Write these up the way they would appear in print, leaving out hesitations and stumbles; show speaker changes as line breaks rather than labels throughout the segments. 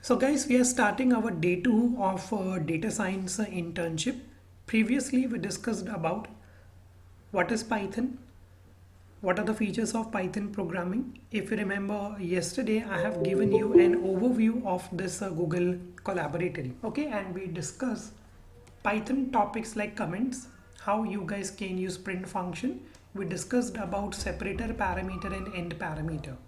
So guys, we are starting our day 2 of data science internship. Previously we discussed about what is Python, what are the features of Python programming. If you remember yesterday I have given you an overview of this Google Collaboratory, okay, and we discussed Python topics like comments, how you guys can use print function. We discussed about separator parameter and end parameter.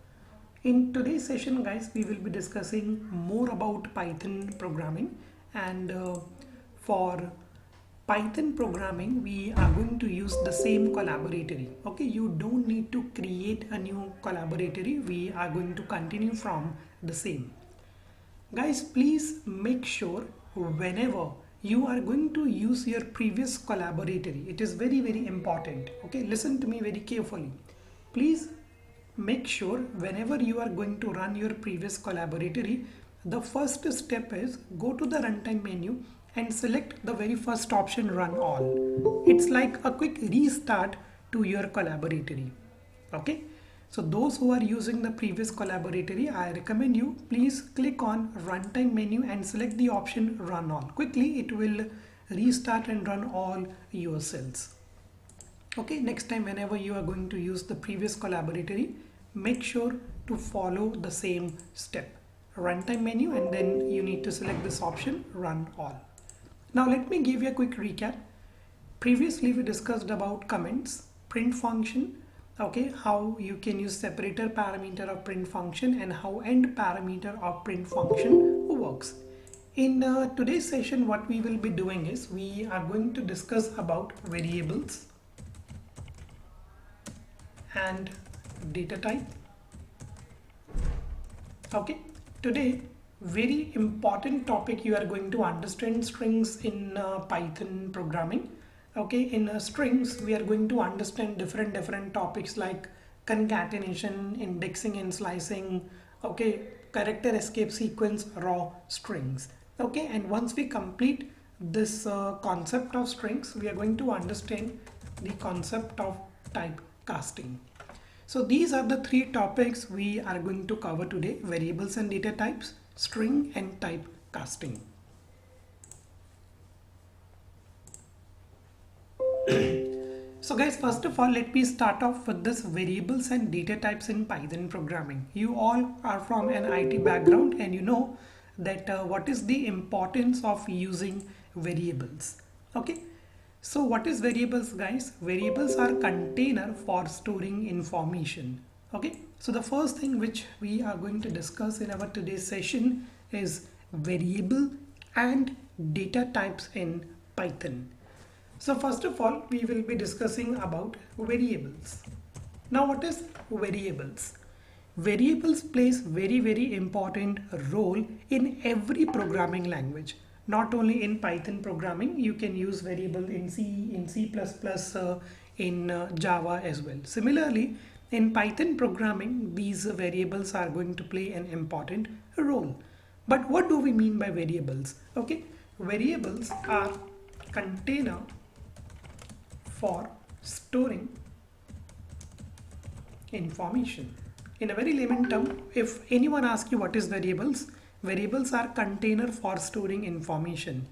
In today's session guys, we will be discussing more about Python programming, and for Python programming we are going to use the same collaboratory. Okay, you don't need to create a new collaboratory. We are going to continue from the same. Guys, please make sure whenever you are going to use your previous collaboratory, it is very important. Okay, listen to me very carefully. Please make sure whenever you are going to run your previous collaboratory, the first step is go to the runtime menu and select the very first option, run all. It's like a quick restart to your collaboratory. Okay, so those who are using the previous collaboratory, I recommend you please click on runtime menu and select the option run all. Quickly it will restart and run all your cells. Okay, next time whenever you are going to use the previous collaboratory, make sure to follow the same step, runtime menu, and then you need to select this option run all. Now let me give you a quick recap. Previously we discussed about comments, print function, okay, how you can use separator parameter of print function and how end parameter of print function works. In today's session what we will be doing is we are going to discuss about variables and data type. Okay, today very important topic, you are going to understand strings in Python programming. Okay, in strings we are going to understand different topics like concatenation, indexing and slicing, okay, character escape sequence, raw strings. Okay, and once we complete this concept of strings, we are going to understand the concept of type casting. So these are the three topics we are going to cover today: variables and data types, string and type casting. So guys, first of all let me start off with this variables and data types in Python programming. You all are from an IT background and you know that what is the importance of using variables. Okay, so what is variables guys? Variables are container for storing information. Okay, so the first thing which we are going to discuss in our today's session is variable and data types in Python. So first of all we will be discussing about variables. Now what is variables? Variables plays very important role in every programming language. Not only in Python programming, you can use variable in C, in C++, in Java as well. Similarly, in Python programming, these variables are going to play an important role. But what do we mean by variables? Okay, variables are container for storing information. In a very layman term, if anyone asks you what is variables, variables are container for storing information.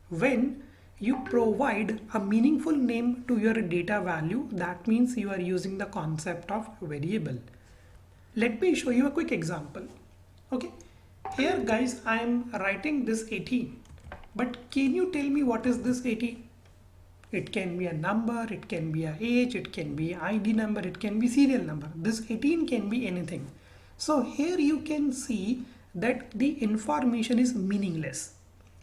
When you provide a meaningful name to your data value, that means you are using the concept of variable. Let me show you a quick example. Okay, here guys I am writing this 18, but can you tell me what is this 18? It can be a number, it can be a age, it can be ID number, it can be serial number. This 18 can be anything. So here you can see that the information is meaningless.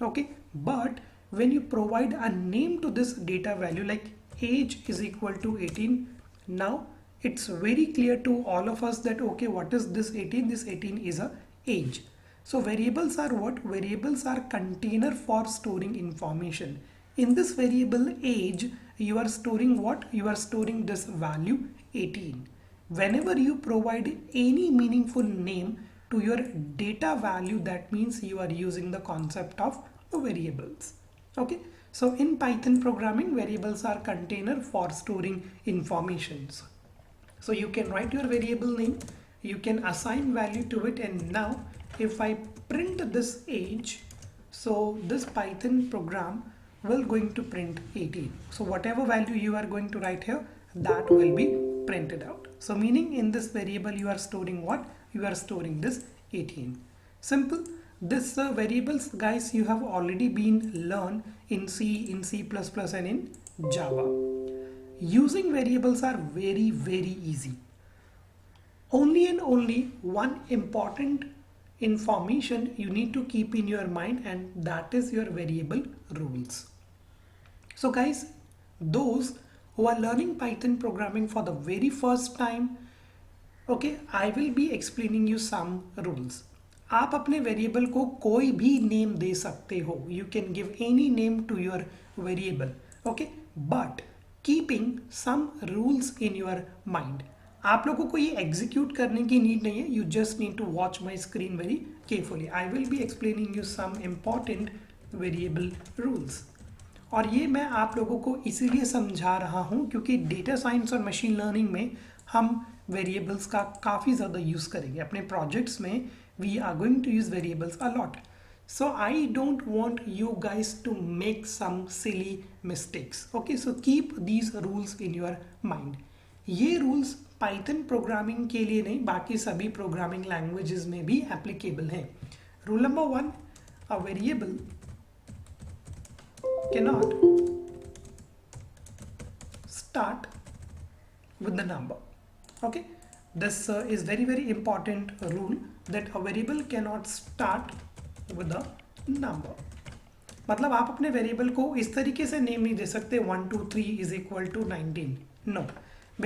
Okay, but when you provide a name to this data value like age is equal to 18, now it's very clear to all of us that okay, what is this 18? This 18 is a age. So variables are what? Variables are container for storing information. In this variable age, you are storing what? You are storing this value 18. Whenever you provide any meaningful name to your data value, that means you are using the concept of variables. Okay, so in Python programming, variables are container for storing informations. So you can write your variable name, you can assign value to it, and now if I print this age, so this Python program will going to print 18. So whatever value you are going to write here, that will be printed out. So meaning in this variable you are storing what? You are storing this 18. Simple. This variables, guys, you have already been learned in C, in C++, and in Java. Using variables are very, very easy. Only and only one important information you need to keep in your mind, and that is your variable rules. So guys, those who are learning Python programming for the very first time, okay, I will be explaining you some rules. आप अपने variable को कोई भी name दे सकते हो. You can give any name to your variable, okay, but keeping some rules in your mind. आप लोगों को ये एग्जीक्यूट करने की नीड नहीं है. You just need to watch my screen very carefully. I will be explaining you some important variable rules. और ये मैं आप लोगों को इसीलिए समझा रहा हूँ क्योंकि डेटा साइंस और मशीन लर्निंग में हम वेरिएबल्स का काफ़ी ज़्यादा यूज़ करेंगे अपने प्रोजेक्ट्स में. We are going to use variables a lot. So I don't want you guys to make some silly mistakes. Okay, so keep these rules in your mind. ये rules Python programming के लिए नहीं, बाकी सभी programming languages में भी applicable हैं. Rule number 1, a variable cannot start with the number. Okay, this is very, very important rule, that a variable cannot start with a number. मतलब आप अपने वेरिएबल को इस तरीके से नेम नहीं दे सकते 1 2 3 is equal to 19. No,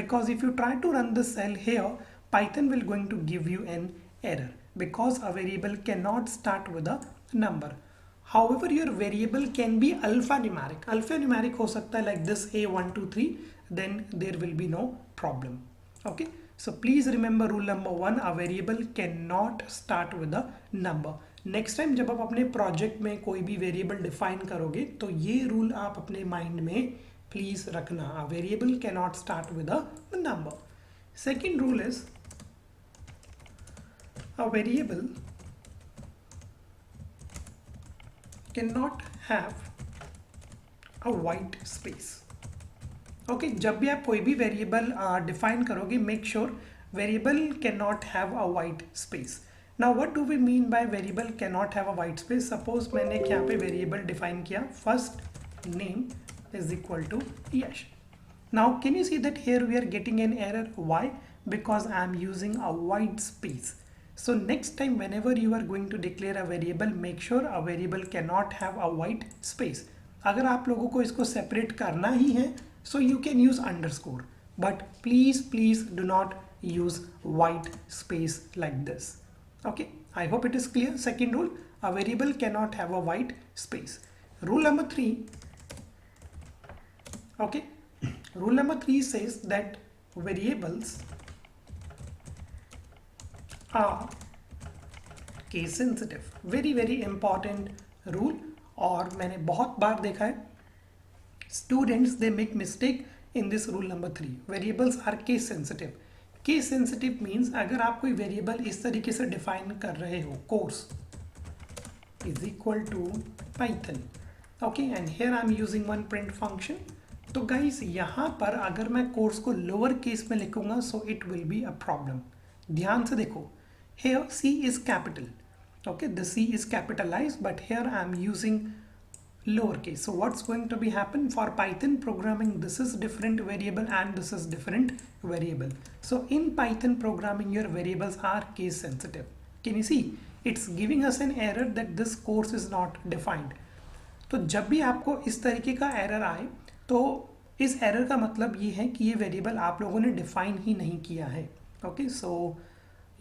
because if you try to run the cell here, Python will going to give you an error because a variable cannot start with a number. However, your variable can be alphanumeric. Alphanumeric हो सकता है like this A 1 2 3, then there will be no problem. Okay, so please remember rule number 1, a variable cannot start with a number. Next time जब आप अपने project में कोई भी variable define करोगे तो ये रूल आप अपने माइंड में प्लीज रखना. A variable cannot start with a number. Second rule is a variable cannot have a white space. Okay, जब भी आप कोई भी वेरिएबल डिफाइन करोगे, make sure variable can not have a white space. Now what do we mean by variable can not have a white space? Suppose मैंने यहाँ पे variable define किया first name is equal to Yash. Now can you see that here we are getting an error. Why? Because I am using a white space. So next time whenever you are going to declare a variable, make sure a variable cannot have a white space. अगर आप लोगों को इसको separate करना ही है, so you can use underscore, but please do not use white space like this. Okay, I hope it is clear. Second rule, a variable cannot have a white space. Rule number 3. Okay, rule number 3 says that variables are case sensitive. Very very important rule. और मैंने बहुत बार देखा है students they make mistake in this rule number 3. Variables are case sensitive. Case sensitive means अगर आप कोई variable इस तरीके से डिफाइन कर रहे हो, course is equal to Python, okay, and here I am using one print function. तो गाइस यहाँ पर अगर मैं कोर्स को लोअर केस में लिखूंगा so it will be a problem. ध्यान से देखो, here C is capital, okay, the C is capitalized, but here I am using lowercase. So what's going to be happen for Python programming? This is different variable and this is different variable. So in Python programming your variables are case sensitive. Can you see? It's giving us an error that this course is not defined. तो जब भी आपको इस तरीके का error आए तो इस एरर का मतलब ये है कि ये वेरिएबल आप लोगों ने डिफाइन ही नहीं किया है. ओके, सो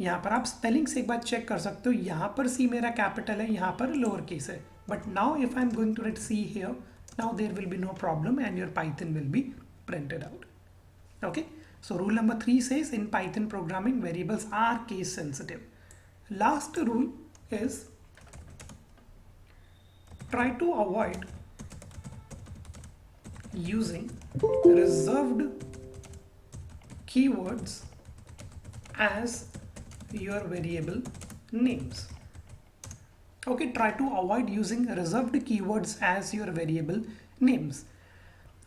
यहाँ पर आप स्पेलिंग से एक बार चेक कर सकते हो. यहाँ पर सी मेरा कैपिटल है, यहाँ पर लोअर केस है. But now if I am going to write C here, now there will be no problem and your Python will be printed out. Okay, so rule number 3 says in Python programming variables are case sensitive. Last rule is try to avoid using reserved keywords as your variable names. Okay, try to avoid using reserved keywords as your variable names.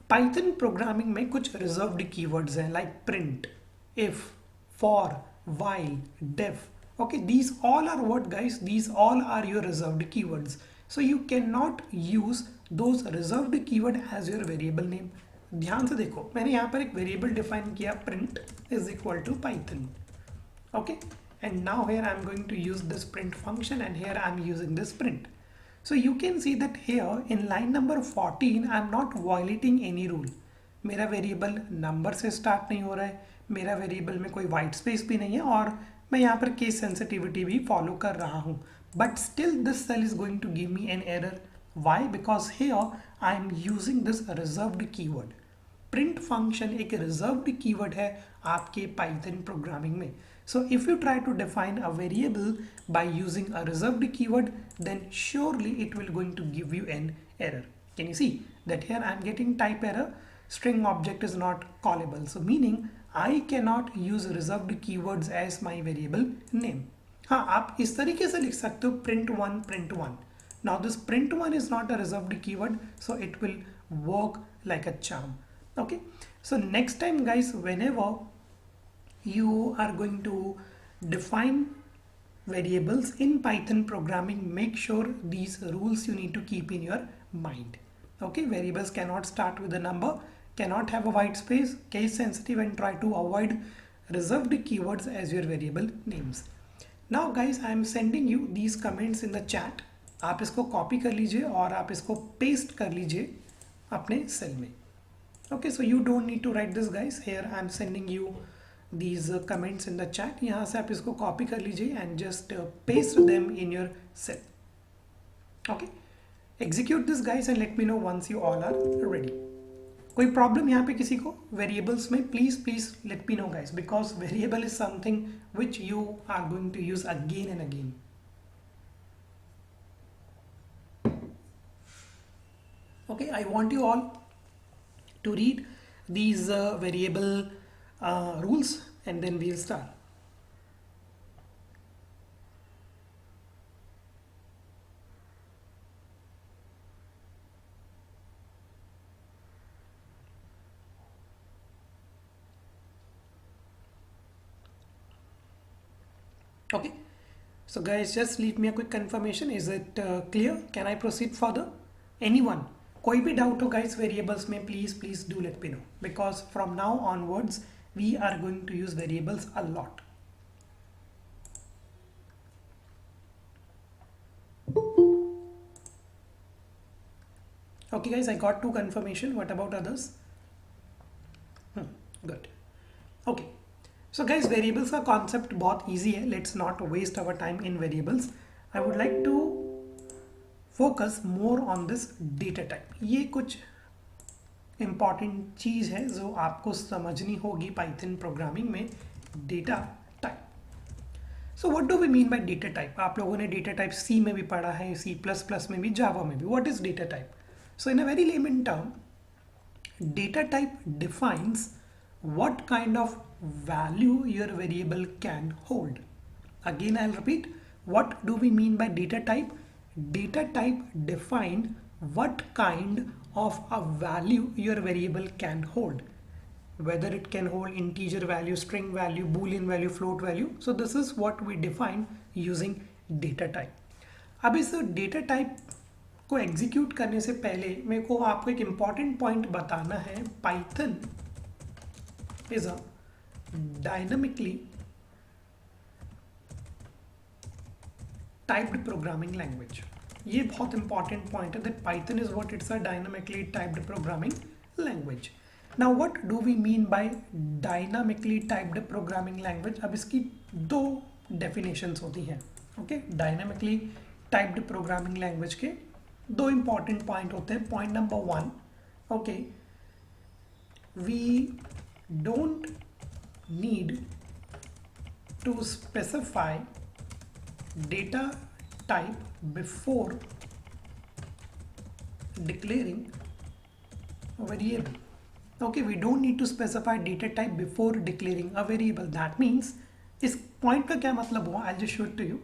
Python programming में कुछ reserved keywords हैं like print, if, for, while, def. Okay, these all are what guys? These all are your reserved keywords. So you cannot use those reserved keyword as your variable name. ध्यान से देखो, मैंने यहाँ पर एक variable define किया print is equal to Python. Okay, and now here I am going to use this print function and here I am using this print. So you can see that here in line number 14 I am not violating any rule. मेरा variable number से start नहीं हो रहा है, मेरा variable में कोई white space भी नहीं है और मैं यहाँ पर केस सेंसिटिविटी भी फॉलो कर रहा हूँ. But still this cell is going to give me an error. Why? Because here I am using this reserved keyword. Print function एक reserved keyword है आपके Python programming में. So if you try to define a variable by using a reserved keyword, then surely it will going to give you an error. Can you see that here I am getting type error, string object is not callable. So meaning I cannot use reserved keywords as my variable name. हाँ, आप इस तरीके से लिख सकते हो print one. Now this print one is not a reserved keyword, so it will work like a charm. Okay, so next time guys, whenever you are going to define variables in Python programming, make sure these rules you need to keep in your mind. Okay, variables cannot start with a number, cannot have a white space, case sensitive, and try to avoid reserved keywords as your variable names. Now guys, I am sending you these comments in the chat. आप इसको copy कर लीजिए और आप इसको paste कर लीजिए अपने सेल में. Okay, so you don't need to write this guys. Here I am sending you these comments in the chat. यहाँ से आप इसको कॉपी कर लीजिए and just paste them in your cell. Okay, execute this guys and let me know once you all are ready. कोई problem यहाँ पे किसी को वेरिएबल्स में? Please let me know guys, because variable is something which you are going to use again and again. Okay, I want you all to read these variable rules and then we'll start. Okay, so guys, just leave me a quick confirmation. Is it clear? Can I proceed further? Anyone? कोई भी doubt हो guys variables में, please do let me know, because from now onwards we are going to use variables a lot. Okay guys, I got 2 confirmation. What about others? Good. Okay, so guys, variables का concept बहुत easy है. Let's not waste our time in variables. I would like to focus more on this data type. ये कुछ important चीज़ है जो आपको समझनी होगी Python programming में. data type. So what do we mean by data type? आप लोगों ने data type C में भी पढ़ा है, C++ में भी, Java में भी. What is data type? So in a very layman term, data type defines what kind of value your variable can hold. Again, I'll repeat. What do we mean by data type? Data type define what kind of a value your variable can hold. Whether it can hold integer value, string value, boolean value, float value. So this is what we define using data type. अब इस data type को execute करने से पहले मेरे को आपको एक इम्पॉर्टेंट पॉइंट बताना है. Python is a dynamically typed programming language. ये बहुत इंपॉर्टेंट पॉइंट है that Python is what, it's a dynamically typed programming language. Now what do we mean by dynamically typed programming language? अब इसकी 2 definitions होती हैं. Okay, dynamically typed programming language के 2 important point होते हैं. Point number 1, okay, we don't need to specify data type before declaring a variable. Okay, we don't need to specify data type before declaring a variable. That means, इस point का क्या मतलब हुआ? I'll just show it to you.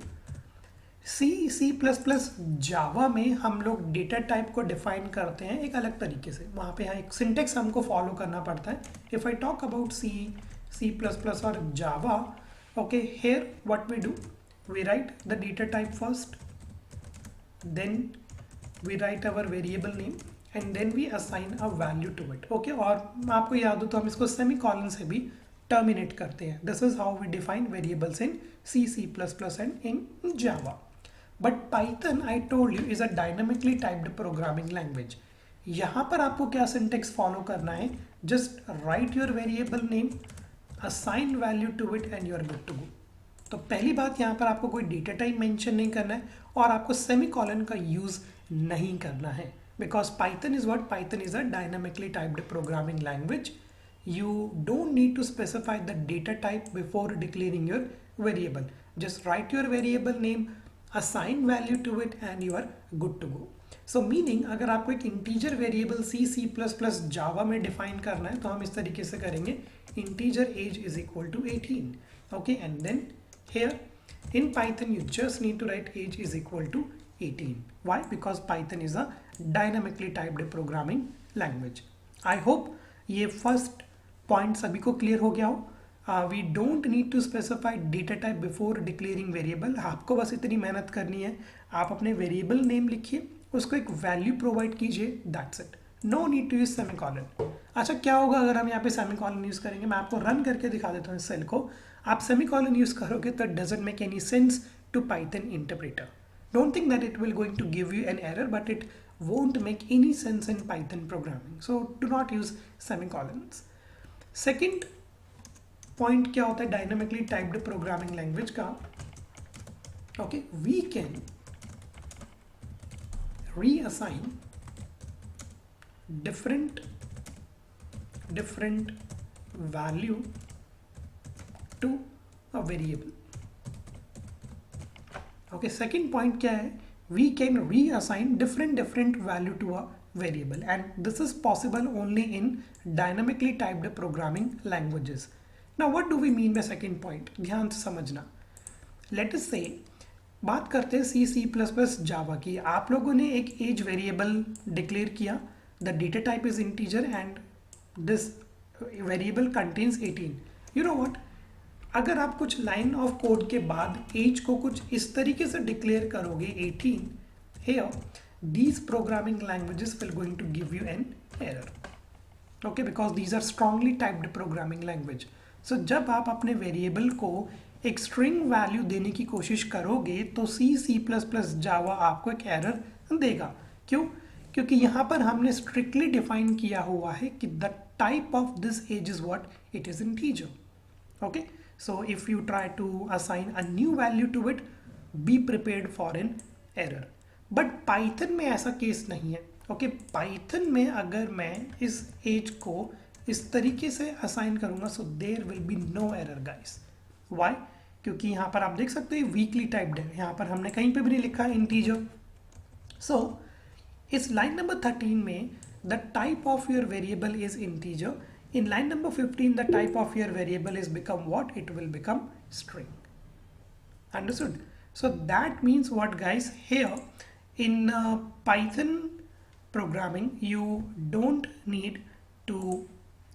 C plus plus Java में हम लोग data type को define करते हैं एक अलग तरीके से, वहाँ पे यहाँ एक सिंटेक्स हमको फॉलो करना पड़ता है. If I talk about C plus plus और Java, okay, here what we do, we write the data type first, then we write our variable name and then we assign a value to it. Okay, और आपको याद हो तो हम इसको semi colon से भी टर्मिनेट करते हैं. This is how we define variables in C plus plus and in Java. But Python I told you is a dynamically typed programming language. यहाँ पर आपको क्या सिंटेक्स फॉलो करना है, just write your variable name, assign value to it and you are good to go. तो पहली बात, यहाँ पर आपको कोई डेटा टाइप मेंशन नहीं करना है और आपको सेमी कॉलन का यूज नहीं करना है, because Python is what, Python is a dynamically typed programming language. You don't need to specify the data type before declaring your variable. Just write your variable name, assign value to it and you are good to go. So meaning अगर आपको एक integer variable C++ Java में define करना है तो हम इस तरीके से करेंगे, integer age is equal to 18. Okay, and then here in Python you just need to write age is equal to 18. Why? Because Python is a dynamically typed programming language. I hope ये first point सभी को clear हो गया हो. We don't need to specify data type before declaring variable. आपको बस इतनी मेहनत करनी है, आप अपने वेरिएबल नेम लिखिए, उसको एक वैल्यू प्रोवाइड कीजिए, that's it. No need to use semicolon. अच्छा, क्या होगा अगर हम यहाँ पे सेमीकॉलन यूज करेंगे? मैं आपको रन करके दिखा देता हूँ इस सेल को. आप सेमीकॉलन यूज करोगे तो doesn't make any sense to Python interpreter. Don't think that it will going to give you an error, but it won't make any sense in Python programming. So do not use semicolons. Second point क्या होता है dynamically typed programming language का? Okay, we can reassign different value to a variable. Okay, second point क्या है? We can reassign different value to a variable, and this is possible only in dynamically typed programming languages. Now what do we mean by second point? ध्यान से समझना. Let us say बात करते हैं C++ Java की. आप लोगों ने एक एज वेरिएबल डिक्लेयर किया, the data type is integer and this variable contains 18. You know what? अगर आप कुछ लाइन ऑफ कोड के बाद एज को कुछ इस तरीके से डिक्लेयर करोगे 18, here these programming languages will going to give you an error. Okay, because these are strongly typed programming language. So जब आप अपने वेरिएबल को एक स्ट्रिंग वैल्यू देने की कोशिश करोगे तो C++ Java आपको एक एरर देगा. क्यों? क्योंकि यहाँ पर हमने स्ट्रिक्टली डिफाइन किया हुआ है कि the type of this as is what, it is integer. Okay, so if you try to assign a new value to it, be prepared for an error. but python में ऐसा case नहीं है. Okay, python में अगर मैं इस as को इस तरीके से असाइन करूंगा, so there will be no error guys. why? क्योंकि यहाँ पर आप देख सकते हैं वीकली टाइप्ड है, यहाँ पर हमने कहीं पे भी नहीं लिखा इंटीजर. so इस लाइन नंबर 13 में the type of your variable is integer. In line number 15, the type of your variable is become what? It will become string. Understood? So that means what guys? Here in Python programming, you don't need to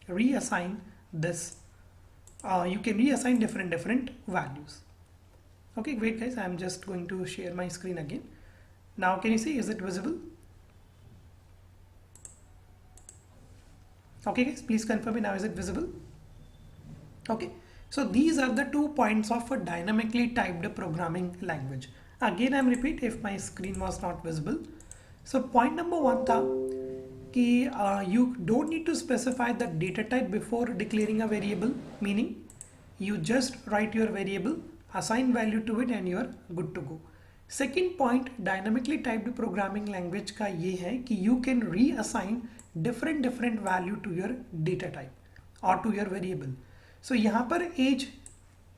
reassign this. You can reassign different values. Okay, wait guys, I am just going to share my screen again. Now can you see, is it visible? Okay guys, please confirm me now, is it visible? Okay, so these are the 2 points of a dynamically typed programming language. Again I am repeat if my screen was not visible. So point number 1 था कि you don't need to specify the data type before declaring a variable, meaning you just write your variable, assign value to it and you are good to go. Second point dynamically typed programming language का ये है कि you can reassign different value to your data type or to your variable. So यहाँ पर age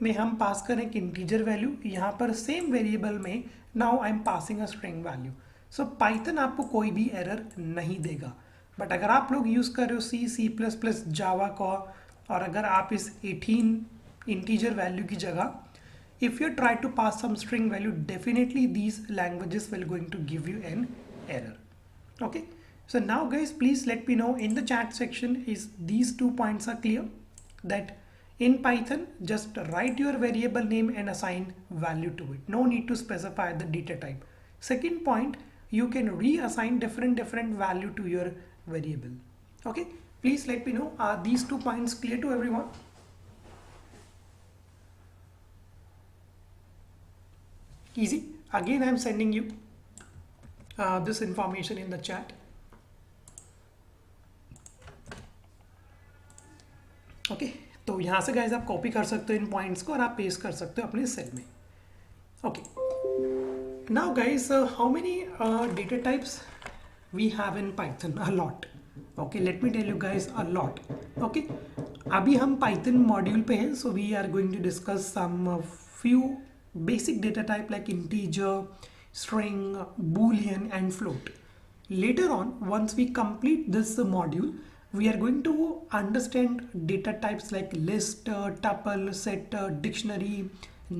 में हम पास करें एक इंटीजर वैल्यू, यहाँ पर सेम वेरिएबल में now I am passing a string value. So Python आपको कोई भी एरर नहीं देगा. बट अगर आप लोग यूज़ कर रहे हो C++ जावा का और अगर आप इस 18 इंटीजर वैल्यू की जगह if you try to pass some string value, definitely these languages will going to give you an error. Okay, so now guys, please let me know in the chat section is these 2 points are clear, that in Python just write your variable name and assign value to it. No need to specify the data type. Second point, you can reassign different value to your variable. Okay, please let me know, are these 2 points clear to everyone? Easy. Again, I'm sending you this information in the chat. Okay तो यहाँ से guys आप copy कर सकते हो इन points को और आप पेस्ट कर सकते हो अपने सेल में. Okay now guys how many data types we have in Python? A lot. Okay let me tell you guys a lot. Okay अभी हम पाइथन मॉड्यूल पे हैं, so we are going to discuss some few basic data type like integer, string, boolean and float. Later on, once we complete this module, we are going to understand data types like list, tuple, set, dictionary,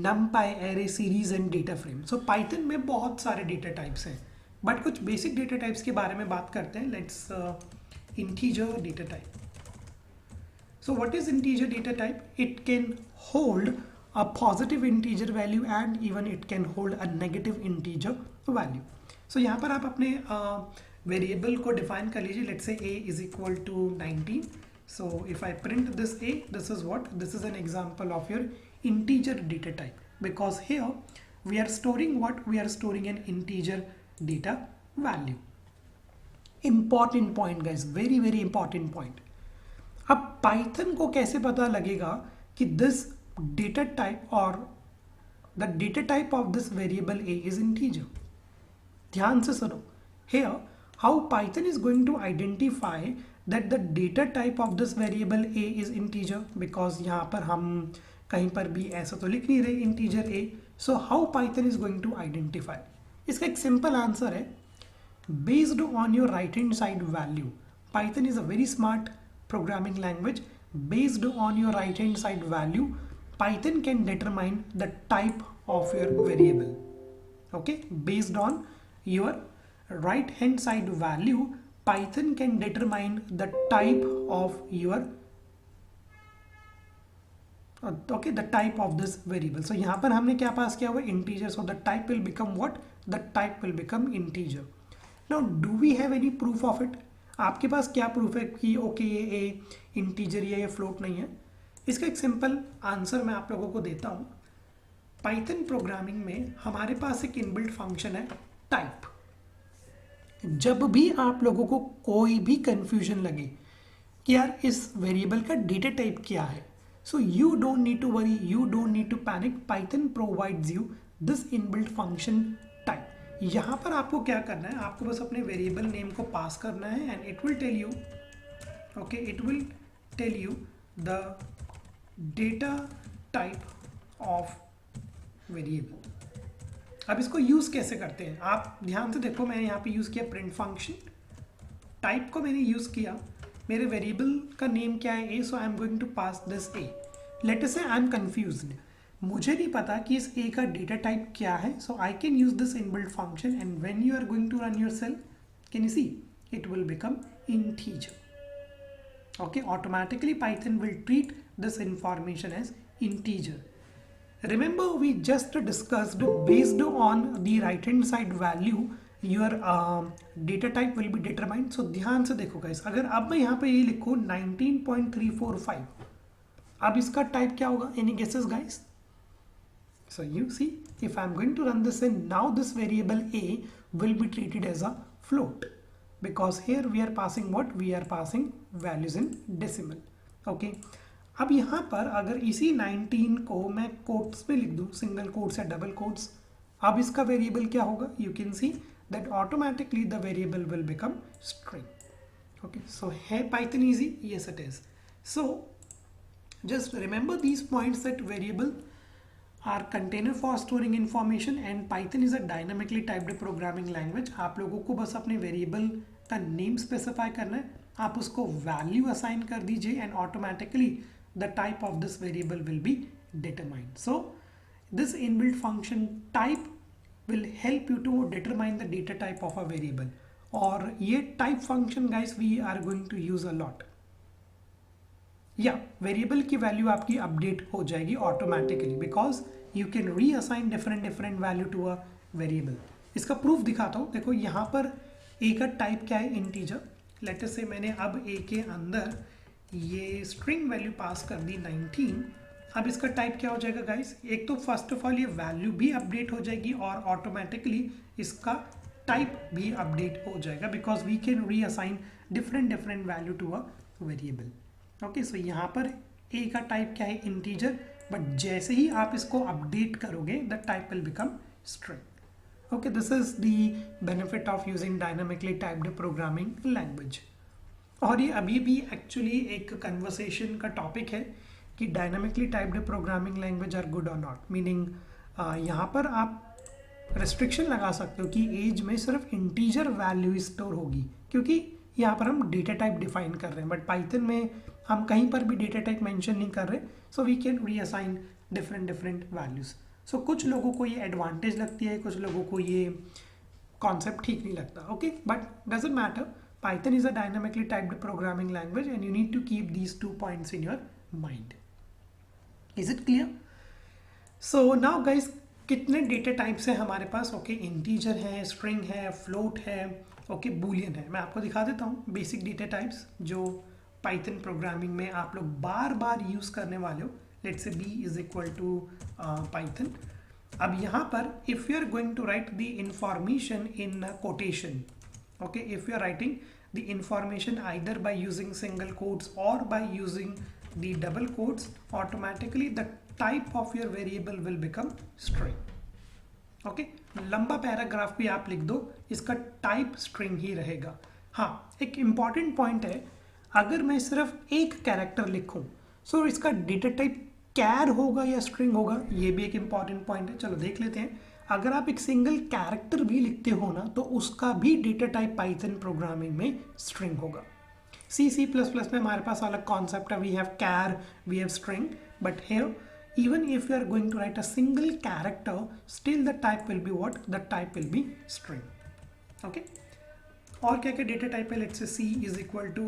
numpy, array, series and data frame. So Python में बहुत सारे data types हैं, but कुछ basic data types के बारे में बात करते हैं. Let's integer data type. So what is integer data type? It can hold a positive integer value and even it can hold a negative integer value. So यहाँ पर आप अपने वेरिएबल को डिफाइन कर लीजिए. Let's say a is equal to 19. So if I print this a, this is what? This is an example of your integer data type, because here we are storing what? We are storing an integer data value. Important point guys, very important point. अब Python को कैसे पता लगेगा कि this data type or the data type of this variable a is integer? ध्यान से सुनो. Here how Python is going to identify that the data type of this variable a is integer, because यहाँ पर हम कहीं पर भी ऐसा तो लिख नहीं रहे integer a. So how Python is going to identify? इसका एक simple answer है, based on your right hand side value. Python is a very smart programming language. Based on your right hand side value, Python can determine the type of your variable. Okay, based on your right hand side value, Python can determine the type of your the type of this variable. So यहाँ पर हमने क्या पास किया हुआ? Integer. So the type will become what? The type will become integer. Now do we have any proof of it? आपके पास क्या proof है कि ओके ये इंटीजर या ये फ्लोट नहीं है? इसका एक सिंपल आंसर मैं आप लोगों को देता हूँ. पाइथन प्रोग्रामिंग में हमारे पास एक इनबिल्ट फंक्शन है टाइप. जब भी आप लोगों को कोई भी कंफ्यूजन लगे कि यार इस वेरिएबल का डेटा टाइप क्या है, so you don't need to worry, you don't need to panic. Python provides you this inbuilt function type. यहाँ पर आपको क्या करना है? आपको बस अपने वेरिएबल नेम को पास करना है and it will tell you, okay, it will tell you the data type of variable. अब इसको यूज़ कैसे करते हैं आप ध्यान से देखो. मैंने यहाँ पे यूज़ किया प्रिंट फंक्शन. टाइप को मैंने यूज़ किया, मेरे वेरिएबल का नेम क्या है? A. So I am going to pass this A. Let us say I am confused, मुझे नहीं पता कि इस ए का डेटा टाइप क्या है. So I can use this inbuilt function and when you are going to run your cell, can you see it will become integer. Okay, automatically Python will treat this information as integer. Remember we just discussed based on the right hand side value your data type will be determined. So ध्यान से देखो guys, अगर अब मैं यहाँ पे ये लिखूँ 19.345, अब इसका टाइप क्या होगा? Any guesses guys? So you see, if I am going to run this, and now this variable a will be treated as a float, because here we are passing what? We are passing values in decimal. Okay, अब यहाँ पर अगर इसी 19 को मैं quotes में लिख दूँ, सिंगल कोट्स या डबल कोट्स, अब इसका वेरिएबल क्या होगा? You can see that automatically the variable will become string. Okay, so है Python easy? Yes it is. So just remember these points that variable are container for storing information and Python is a dynamically typed programming language. आप लोगों को बस अपने variable का name specify करना है, आप उसको वैल्यू असाइन कर दीजिए and automatically the type of this variable will be determined. So this inbuilt function type will help you to determine the data type of a variable. और ये type function guys we are going to use a lot. या variable की value आपकी update हो जाएगी automatically because you can reassign different value to a variable. इसका proof दिखाता हूँ. देखो यहाँ पर ए का टाइप क्या है, इंटीजर. लेट अस से मैंने अब ए के अंदर ये स्ट्रिंग वैल्यू पास कर दी 19. अब इसका टाइप क्या हो जाएगा गाइस? एक तो फर्स्ट ऑफ ऑल ये वैल्यू भी अपडेट हो जाएगी और ऑटोमेटिकली इसका टाइप भी अपडेट हो जाएगा because we can reassign different value to a variable. Okay, so यहाँ पर ए का टाइप क्या है, इंटीजर. बट जैसे ही आप इसको अपडेट करोगे the type will become string. Okay, this is the benefit of using dynamically typed programming language. और ये अभी भी एक्चुअली एक कन्वर्सेशन का टॉपिक है कि dynamically typed programming language are good और नॉट. मीनिंग यहाँ पर आप रेस्ट्रिक्शन लगा सकते हो कि एज में सिर्फ इंटीजर वैल्यू स्टोर होगी क्योंकि यहाँ पर हम डेटा टाइप डिफाइन कर रहे हैं. बट पाइथन में हम कहीं पर भी डेटा टाइप मेंशन नहीं कर रहे. So we can reassign different values. So कुछ लोगों को ये एडवांटेज लगती है, कुछ लोगों को ये कॉन्सेप्ट ठीक नहीं लगता. Okay, but doesn't matter. Python is a dynamically typed programming language and you need to keep these 2 points in your mind. Is it clear? So now guys, कितने डेटा टाइप्स हैं हमारे पास? ओके, इंटीजर है, string है, float है, okay, boolean है. मैं आपको दिखा देता हूँ बेसिक डेटा टाइप्स जो पाइथन प्रोग्रामिंग में आप लोग बार बार यूज़ करने वाले हो. Let's say B is equal to Python. अब यहाँ पर if you are going to write the information in quotation, okay, if you are writing the information either by using single quotes or by using the double quotes, automatically the type of your variable will become string. Okay, लंबा paragraph भी आप लिख दो, इसका type string ही रहेगा. हाँ, एक important point है, अगर मैं सिर्फ एक कैरेक्टर लिखूं सो इसका डेटा टाइप कैर होगा या स्ट्रिंग होगा, ये भी एक इंपॉर्टेंट पॉइंट है. चलो देख लेते हैं. अगर आप एक सिंगल कैरेक्टर भी लिखते हो ना तो उसका भी डेटा टाइप पाइथन प्रोग्रामिंग में स्ट्रिंग होगा. C++ में हमारे पास अलग कॉन्सेप्ट है. We have char, we have string. But here even if you are going to write a single character, still the type will be what? The type will be string. Okay, और क्या क्या data type है? let's say C is equal to,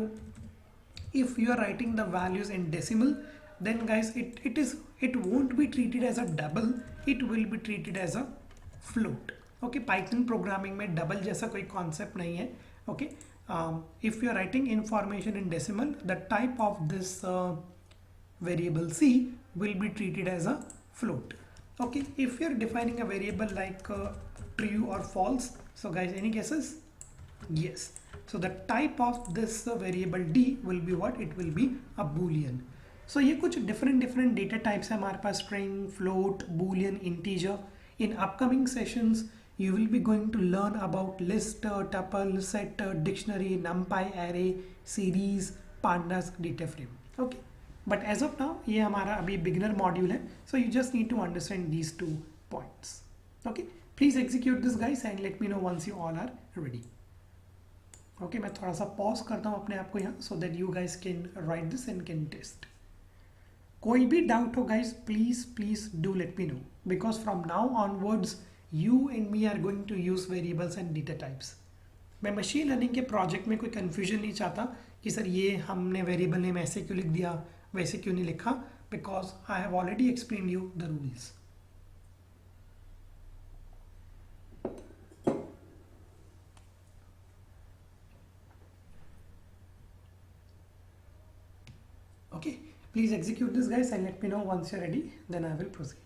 if you are writing the values in decimal, then guys it won't be treated as a double, it will be treated as a float. Okay, Python programming में double जैसा कोई concept नहीं है. Okay, if you are writing information in decimal, the type of this variable C will be treated as a float. Okay, if you are defining a variable like true or false, so guys, any guesses? Yes, so the type of this variable D will be what? It will be a boolean. So ये कुछ different data types है हमारे पास: string, float, boolean, integer. In upcoming sessions you will be going to learn about list, tuple, set, dictionary, numpy, array, series, pandas, data frame. Okay, but as of now ये हमारा अभी beginner module है. So you just need to understand these 2 points. Okay, please execute this guys and let me know once you all are ready. Okay, मैं थोड़ा सा pause करता हूँ अपने आप को यहाँ so that you guys can write this and can test. कोई भी डाउट हो guys, please do let me know because from now onwards you and me are going to use variables and data types. मैं machine learning के project में कोई confusion नहीं चाहता कि सर ये हमने वेरिएबल नेम ऐसे क्यों लिख दिया, वैसे क्यों नहीं लिखा, because I have already explain you the rules. Okay, please execute this guys and let me know once you are ready, then I will proceed.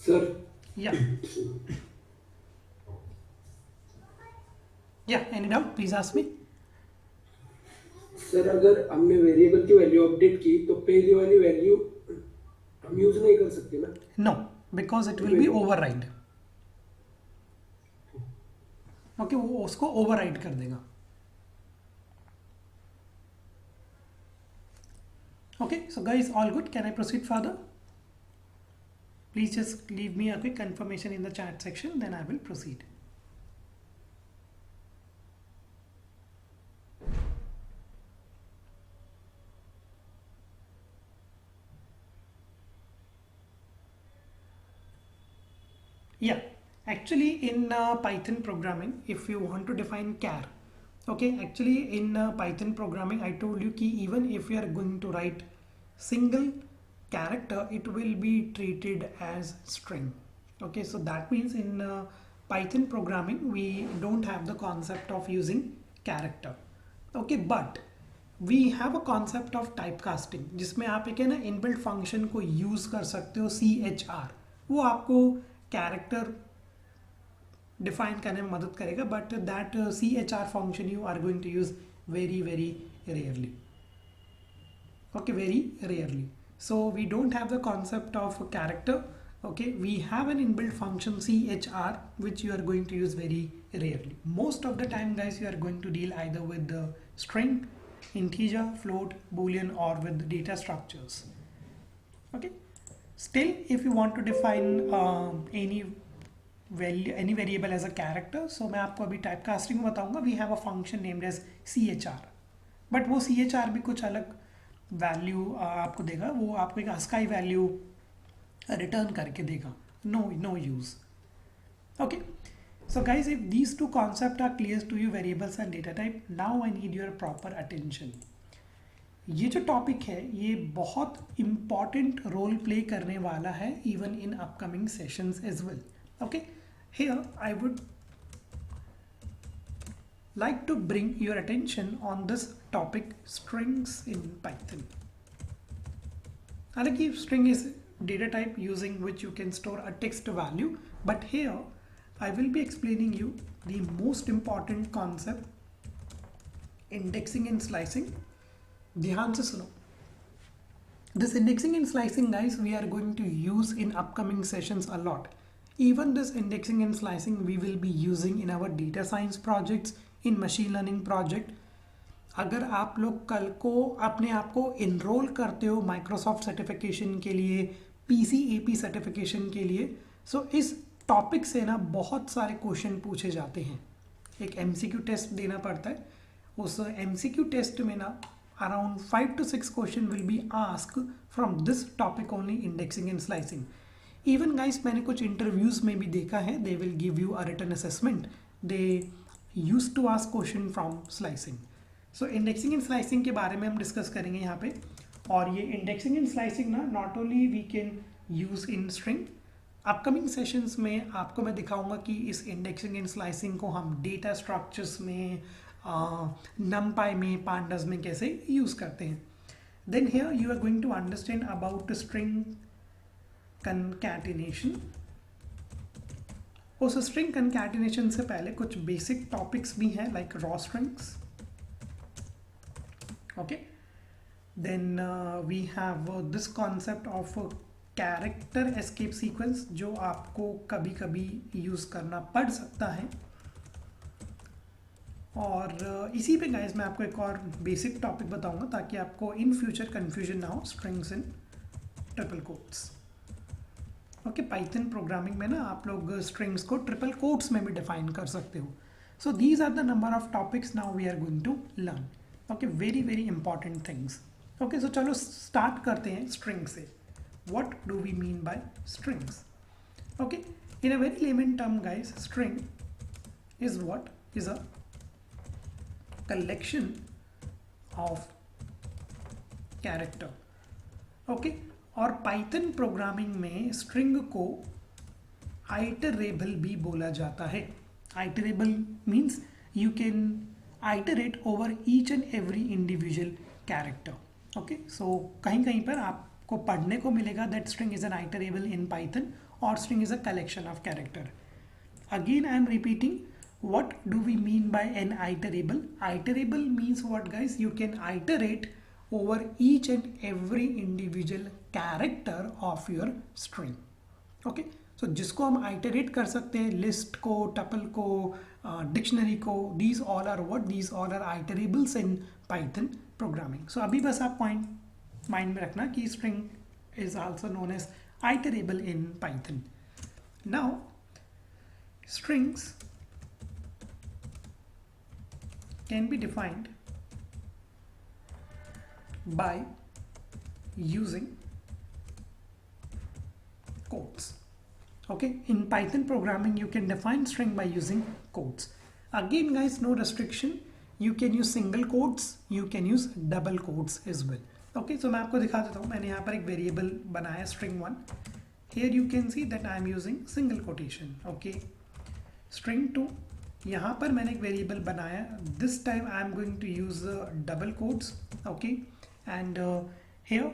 Sir.
Yeah. Yeah, any doubt? Please ask me.
Sir, अगर हमने variable की value update की तो पहली वाली value हम use नहीं कर सकते ना?
No, because it will be override. Okay, वो उसको ओवरराइड कर देगा. Okay, so guys, all good? Can I proceed further? Please just leave me a quick confirmation in the chat section, then I will proceed. Yeah, actually in Python programming, if you want to define char, okay, actually in Python programming, I told you ki even if you are going to write single character, it will be treated as string. Okay, so that means in Python programming, we don't have the concept of using character. Okay, but we have a concept of type casting जिसमें आप एक है ना inbuilt function को use कर सकते हो CHR, वो आपको कैरेक्टर डिफाइन करने में मदद करेगा but that CHR function you are going to use very very rarely. Okay, very rarely. So we don't have the concept of a character. Okay, we have an inbuilt function CHR which you are going to use very rarely. Most of the time guys, you are going to deal either with the string, integer, float, boolean, or with the data structures. Okay, still if you want to define any value, any variable as a character, so मैं आपको अभी typecasting में बताऊंगा. We have a function named as CHR, but वो CHR भी कुछ अलग value आपको देगा. वो आपको एक ASCII वैल्यू रिटर्न करके देगा. No use. Okay, so guys, if these two concepts are clear to you, variables and data type, now I need your proper attention. ये जो टॉपिक है ये बहुत इम्पॉर्टेंट रोल प्ले करने वाला है even in upcoming sessions as well. Okay, here I would like to bring your attention on this topic, strings in Python. Halanki string is data type using which you can store a text value, but here I will be explaining you the most important concept, indexing and slicing. ध्यान से सुनो. This indexing and slicing guys, we are going to use in upcoming sessions a lot. Even this indexing and slicing we will be using in our data science projects, in machine learning project. अगर आप लोग कल को अपने आप को enrol करते हो माइक्रोसॉफ्ट सर्टिफिकेशन के लिए, PCAP सर्टिफिकेशन के लिए, सो इस टॉपिक से ना बहुत सारे क्वेश्चन पूछे जाते हैं. एक MCQ टेस्ट देना पड़ता है. उस MCQ टेस्ट में ना around 5 to 6 question will be ask from this topic only, indexing and slicing. Even guys मैंने कुछ इंटरव्यूज में भी देखा है, they will give you a written assessment, they used to ask question from slicing. So indexing and slicing के बारे में हम डिस्कस करेंगे यहाँ पे. और ये indexing and slicing ना not only we can use in string. Upcoming sessions में आपको मैं दिखाऊंगा कि इस इंडेक्सिंग एंड स्लाइसिंग को हम डेटा स्ट्रक्चर्स में, numpy में, pandas में कैसे यूज करते हैं. Then here you are going to understand about string concatenation. उस स्ट्रिंग कंकैटिनेशन से पहले कुछ बेसिक टॉपिक्स भी हैं like raw strings. Okay, then we have this concept of character escape sequence जो आपको कभी कभी यूज करना पड़ सकता है. और इसी पे गाइस मैं आपको एक और बेसिक टॉपिक बताऊंगा ताकि आपको इन फ्यूचर कंफ्यूजन ना हो. Strings in triple quotes. Okay, Python programming में ना आप लोग स्ट्रिंग्स को ट्रिपल कोट्स में भी डिफाइन कर सकते हो. So these are the number of topics now we are going to learn. Okay, very very important things. Okay, so चलो स्टार्ट करते हैं स्ट्रिंग से. What do we mean by strings? Okay, in a very layman term guys, string is what is a collection of character. Okay, और Python programming में string को iterable भी बोला जाता है. Iterable means you can iterate over each and every individual character. Okay, so कहीं कहीं पर आपको पढ़ने को मिलेगा that string is an iterable in Python और string is a collection of character. Again I am repeating, what do we mean by an iterable? Iterable means what guys? You can iterate over each and every individual character of your string. Okay, so जिसको हम iterate कर सकते हैं, list को, tuple को, dictionary को, these all are what? These all are iterables in Python programming. So अभी बस आप point mind में रखना कि string is also known as iterable in Python. Now strings can be defined by using quotes. Okay, in Python programming you can define string by using quotes. Again guys, no restriction, you can use single quotes, you can use double quotes as well. Okay, so मैं आपको दिखा देता हूँ. मैंने यहाँ पर एक variable बनाया string1. Here you can see that I am using single quotation. Okay, string2, यहाँ पर मैंने एक वेरिएबल बनाया. This time I am going to use double quotes. Okay, and here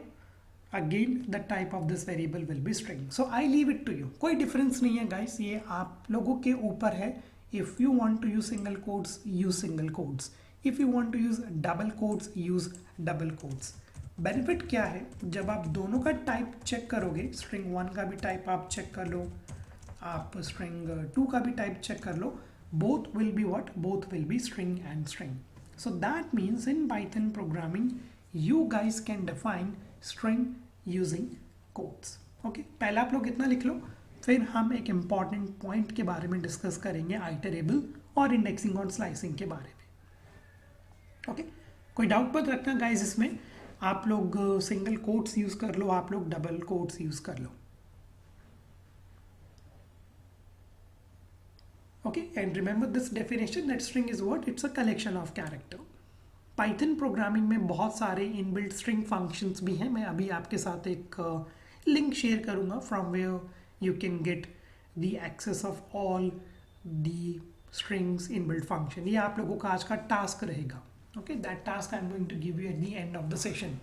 again the type of this variable will be string. So I leave it to you. कोई difference नहीं है guys, ये आप लोगों के ऊपर है. If you want to use single quotes, use single quotes. If you want to use double quotes, use double quotes. Benefit क्या है, जब आप दोनों का टाइप चेक करोगे, string1 का भी टाइप आप चेक कर लो, आप string2 का भी टाइप चेक कर लो, both will be what? Both will be string and string. So that means in Python programming you guys can define string using quotes. Okay, पहले आप लोग इतना लिख लो, फिर हम एक इम्पॉर्टेंट पॉइंट के बारे में डिस्कस करेंगे, आइटरेबल और इंडेक्सिंग और स्लाइसिंग के बारे में. ओके, कोई डाउट मत रखना गाइस इसमें. आप लोग सिंगल कोट्स यूज कर लो, आप लोग डबल कोट्स यूज कर लो. Okay, and remember this definition that string is what? It's a collection of character. Python programming में बहुत सारे इनबिल्ट स्ट्रिंग फंक्शंस भी हैं. मैं अभी आपके साथ एक लिंक शेयर करूंगा from where you can get the access of all the strings inbuilt function. ये आप लोगों का आज का टास्क रहेगा. Okay, that task I'm going to give you at the end of the session.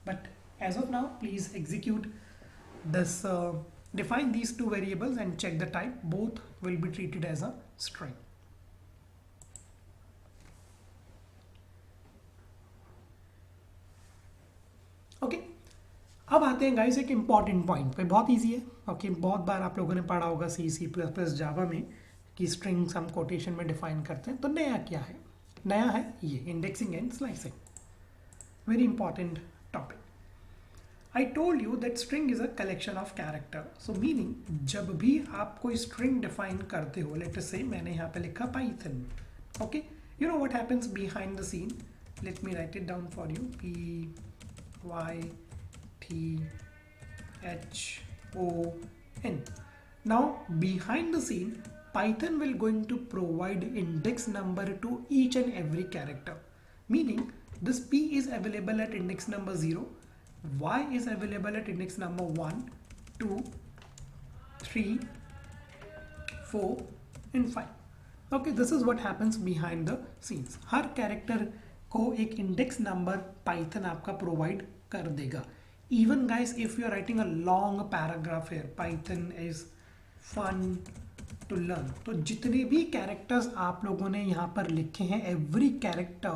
But as of now, please execute this, define these two variables and check the type. Both will be treated as a string. Okay, अब आते हैं guys एक important point पे. बहुत easy है. Okay, बहुत बार आप लोगों ने पढ़ा होगा C++ जावा में कि स्ट्रिंग्स हम कोटेशन में डिफाइन करते हैं. तो नया क्या है? नया है ये indexing and slicing. Very important topic. I told you that string is a collection of character. So meaning जब भी आप कोई स्ट्रिंग डिफाइन करते हो, लेट अस से मैंने यहाँ पे लिखा Python. Okay, you know what happens behind the scene. Let me write it down for you. PYTHON. Now behind the scene, Python will going to provide index number to each and every character. Meaning this P is available at index number 0, Y is available at index number 1, 2, 3, 4 and 5. Okay, this is what happens behind the scenes. Her character को एक index number Python आपका provide कर देगा. Even guys, if you are writing a long paragraph here, Python is fun to learn. तो जितने भी characters आप लोगों ने यहाँ पर लिखे हैं, every character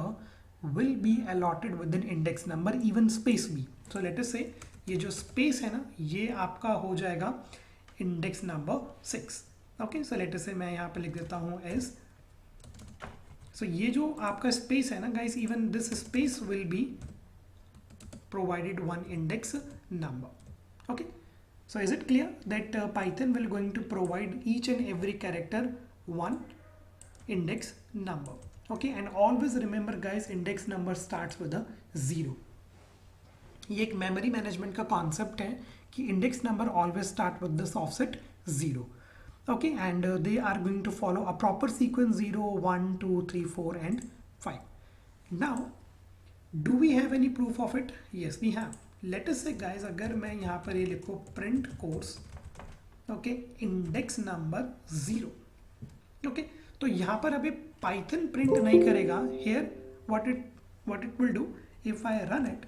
will be allotted with an index number, even space भी. So let us say ये जो space है ना, ये आपका हो जाएगा index number 6. Okay, so let us say मैं यहाँ पे लिख देता हूँ as. So ये जो आपका space है ना guys, even this space will be provided one index number. Okay, so is it clear that Python will going to provide each and every character one index number. Okay, and always remember guys, index number starts with a 0. ये एक memory management का concept है कि index number always start with this offset 0. Okay, and they are going to follow a proper sequence 0, 1, 2, 3, 4 and 5. Now do we have any proof of it? Yes, we have. Let us say guys, अगर मैं यहाँ पर ये लिखूँ print course, okay, index number 0. Okay, तो यहाँ पर अभी Python print नहीं करेगा. Here what it will do, if I run it,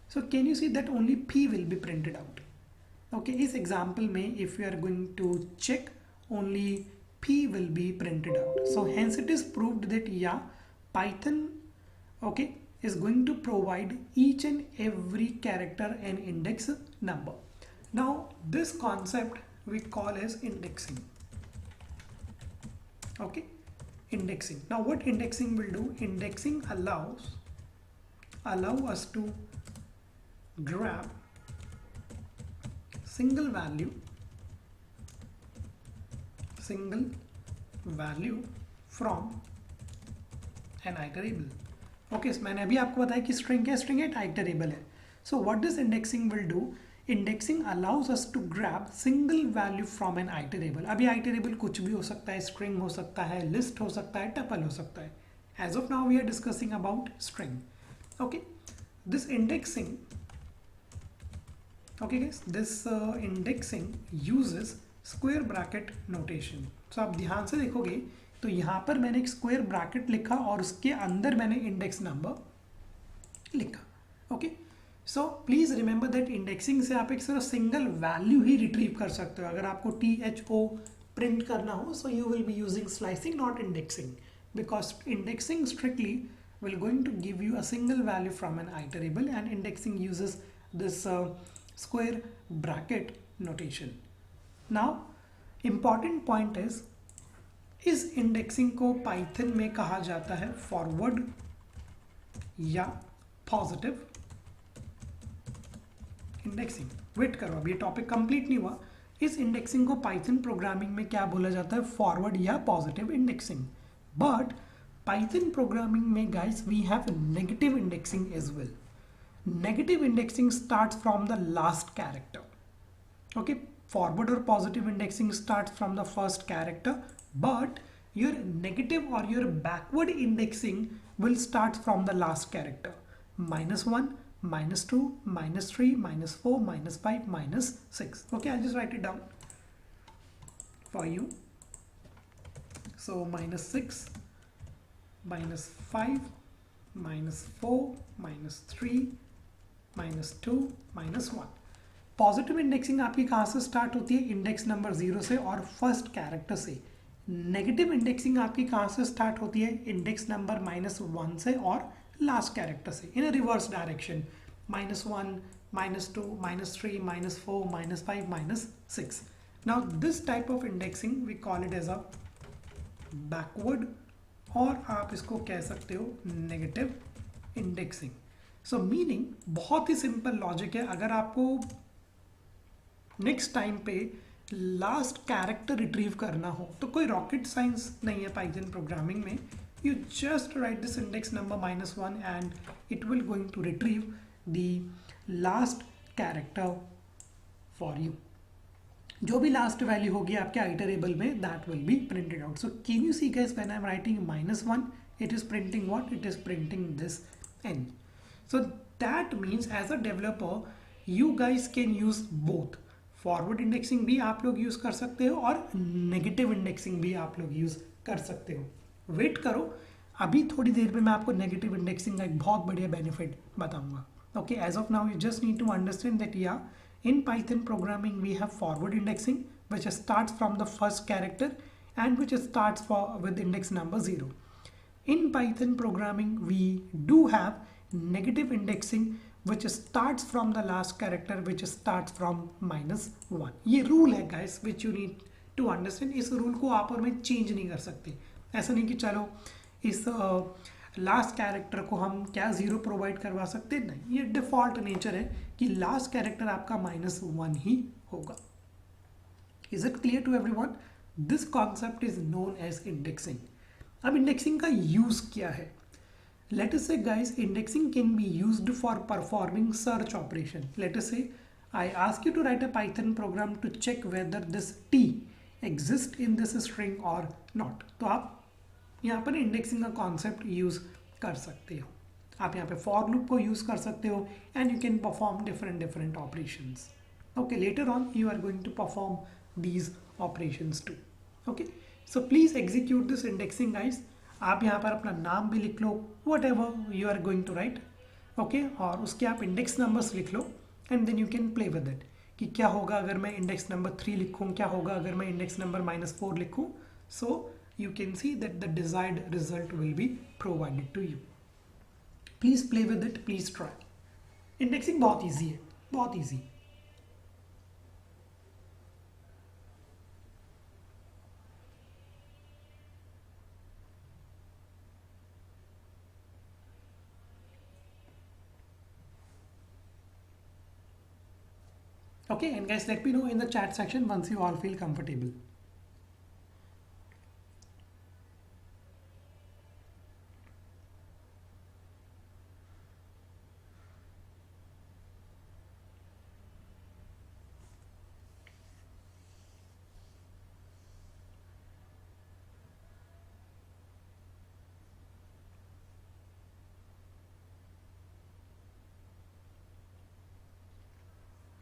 so can you see that only P will be printed out. Okay, इस example में if you are going to check, only P will be printed out. So hence it is proved that yeah, Python, okay, is going to provide each and every character an index number. Now this concept we call as indexing. Okay, indexing. Now what indexing will do? Indexing allow us to grab single value from an iterable. Okay, मैंने अभी आपको बताया कि string क्या, string एक iterable है. So what this indexing will do, indexing allows us to grab single value from an iterable. अब ये आइटरेबल कुछ भी हो सकता है, स्ट्रिंग हो सकता है, लिस्ट हो सकता है, टपल हो सकता है. As of now we are discussing about string. Okay, this indexing, okay guys, this indexing uses square bracket notation. So आप ध्यान से देखोगे तो यहाँ पर मैंने एक स्क्वायर ब्रैकेट लिखा और उसके अंदर मैंने इंडेक्स नंबर लिखा. Okay, so please remember that indexing से आप एक सिर्फ सिंगल वैल्यू ही रिट्रीव कर सकते हो. अगर आपको THO प्रिंट करना हो, so you will be using slicing not indexing, because indexing strictly will going to give you a single value from an iterable, and indexing uses this square bracket notation. Now important point is, इस indexing को Python में कहा जाता है forward या positive indexing. Wait करो, अब ये टॉपिक कंप्लीट नहीं हुआ. इस इंडेक्सिंग को पाइथन प्रोग्रामिंग में क्या बोला जाता है? फॉरवर्ड या positive indexing. But Python programming में guys we have negative indexing as well. Negative indexing starts from the last character. Okay, forward or positive indexing starts from the first character, but your negative or your backward indexing will start from the last character. -1, -2, -3, -4, -5, -6. Okay, I'll just write it down for you. So -6, -5, -4, -3, -2, -1. Positive indexing आपकी कहाँ से start होती है? Index number 0 से और first character से. Negative indexing आपकी कहाँ से स्टार्ट होती है? इंडेक्स नंबर -1 से और लास्ट कैरेक्टर से, in a reverse direction. -1, -2, -3, -4, -5, -6. Now this type of indexing we call it as a backward, और आप इसको कह सकते हो नेगेटिव इंडेक्सिंग. सो मीनिंग बहुत ही सिंपल लॉजिक है. अगर आपको नेक्स्ट टाइम पे लास्ट कैरेक्टर रिट्रीव करना हो तो कोई रॉकेट साइंस नहीं है पाइथन प्रोग्रामिंग में. You just write this index number -1 and it will going to retrieve the last character for you. जो भी लास्ट वैल्यू होगी आपके आइटरेबल में, that will be printed out. So can you see guys, when I am writing -1, it is printing what? It is printing this n. So that means as a developer you guys can use both. Forward indexing भी आप लोग use कर सकते हो और negative indexing भी आप लोग यूज कर सकते हो. वेट करो, अभी थोड़ी देर में मैं आपको नेगेटिव इंडेक्सिंग का एक बहुत बढ़िया बेनिफिट बताऊंगा. Okay, as of now you just need to understand that या in Python programming we have forward indexing, which starts from the first character and which starts with index number 0. In Python programming we do have negative indexing, which starts from the last character, which starts from -1. ये rule है guys which you need to understand. इस rule को आप और मैं change नहीं कर सकते. ऐसा नहीं कि चलो इस लास्ट कैरेक्टर को हम क्या 0 प्रोवाइड करवा सकते, नहीं. ये डिफॉल्ट नेचर है कि लास्ट कैरेक्टर आपका -1 ही होगा. Is it clear to everyone? This concept is known as indexing. अब इंडेक्सिंग का यूज क्या है? Let us say guys, indexing can be used for performing search operation. Let us say I ask you to write a Python program to check whether this T exist in this string or not. तो आप यहाँ पर indexing का concept use कर सकते हो. आप यहाँ पे फॉर लूप को यूज कर सकते हो and you can perform different operations. Okay, later on you are going to perform these operations too. Okay, so please execute this indexing guys. आप यहाँ पर अपना नाम भी लिख लो, whatever you are going to write. Okay, और उसके आप इंडेक्स नंबर्स लिख लो and then you can play with it कि क्या होगा अगर मैं इंडेक्स नंबर 3 लिखूँ, क्या होगा अगर मैं इंडेक्स नंबर -4 लिखूँ. सो you can see that the desired result will be provided to you. Please play with it, please try. Indexing बहुत easy है, बहुत easy. Okay, and guys, let me know in the chat section once you all feel comfortable.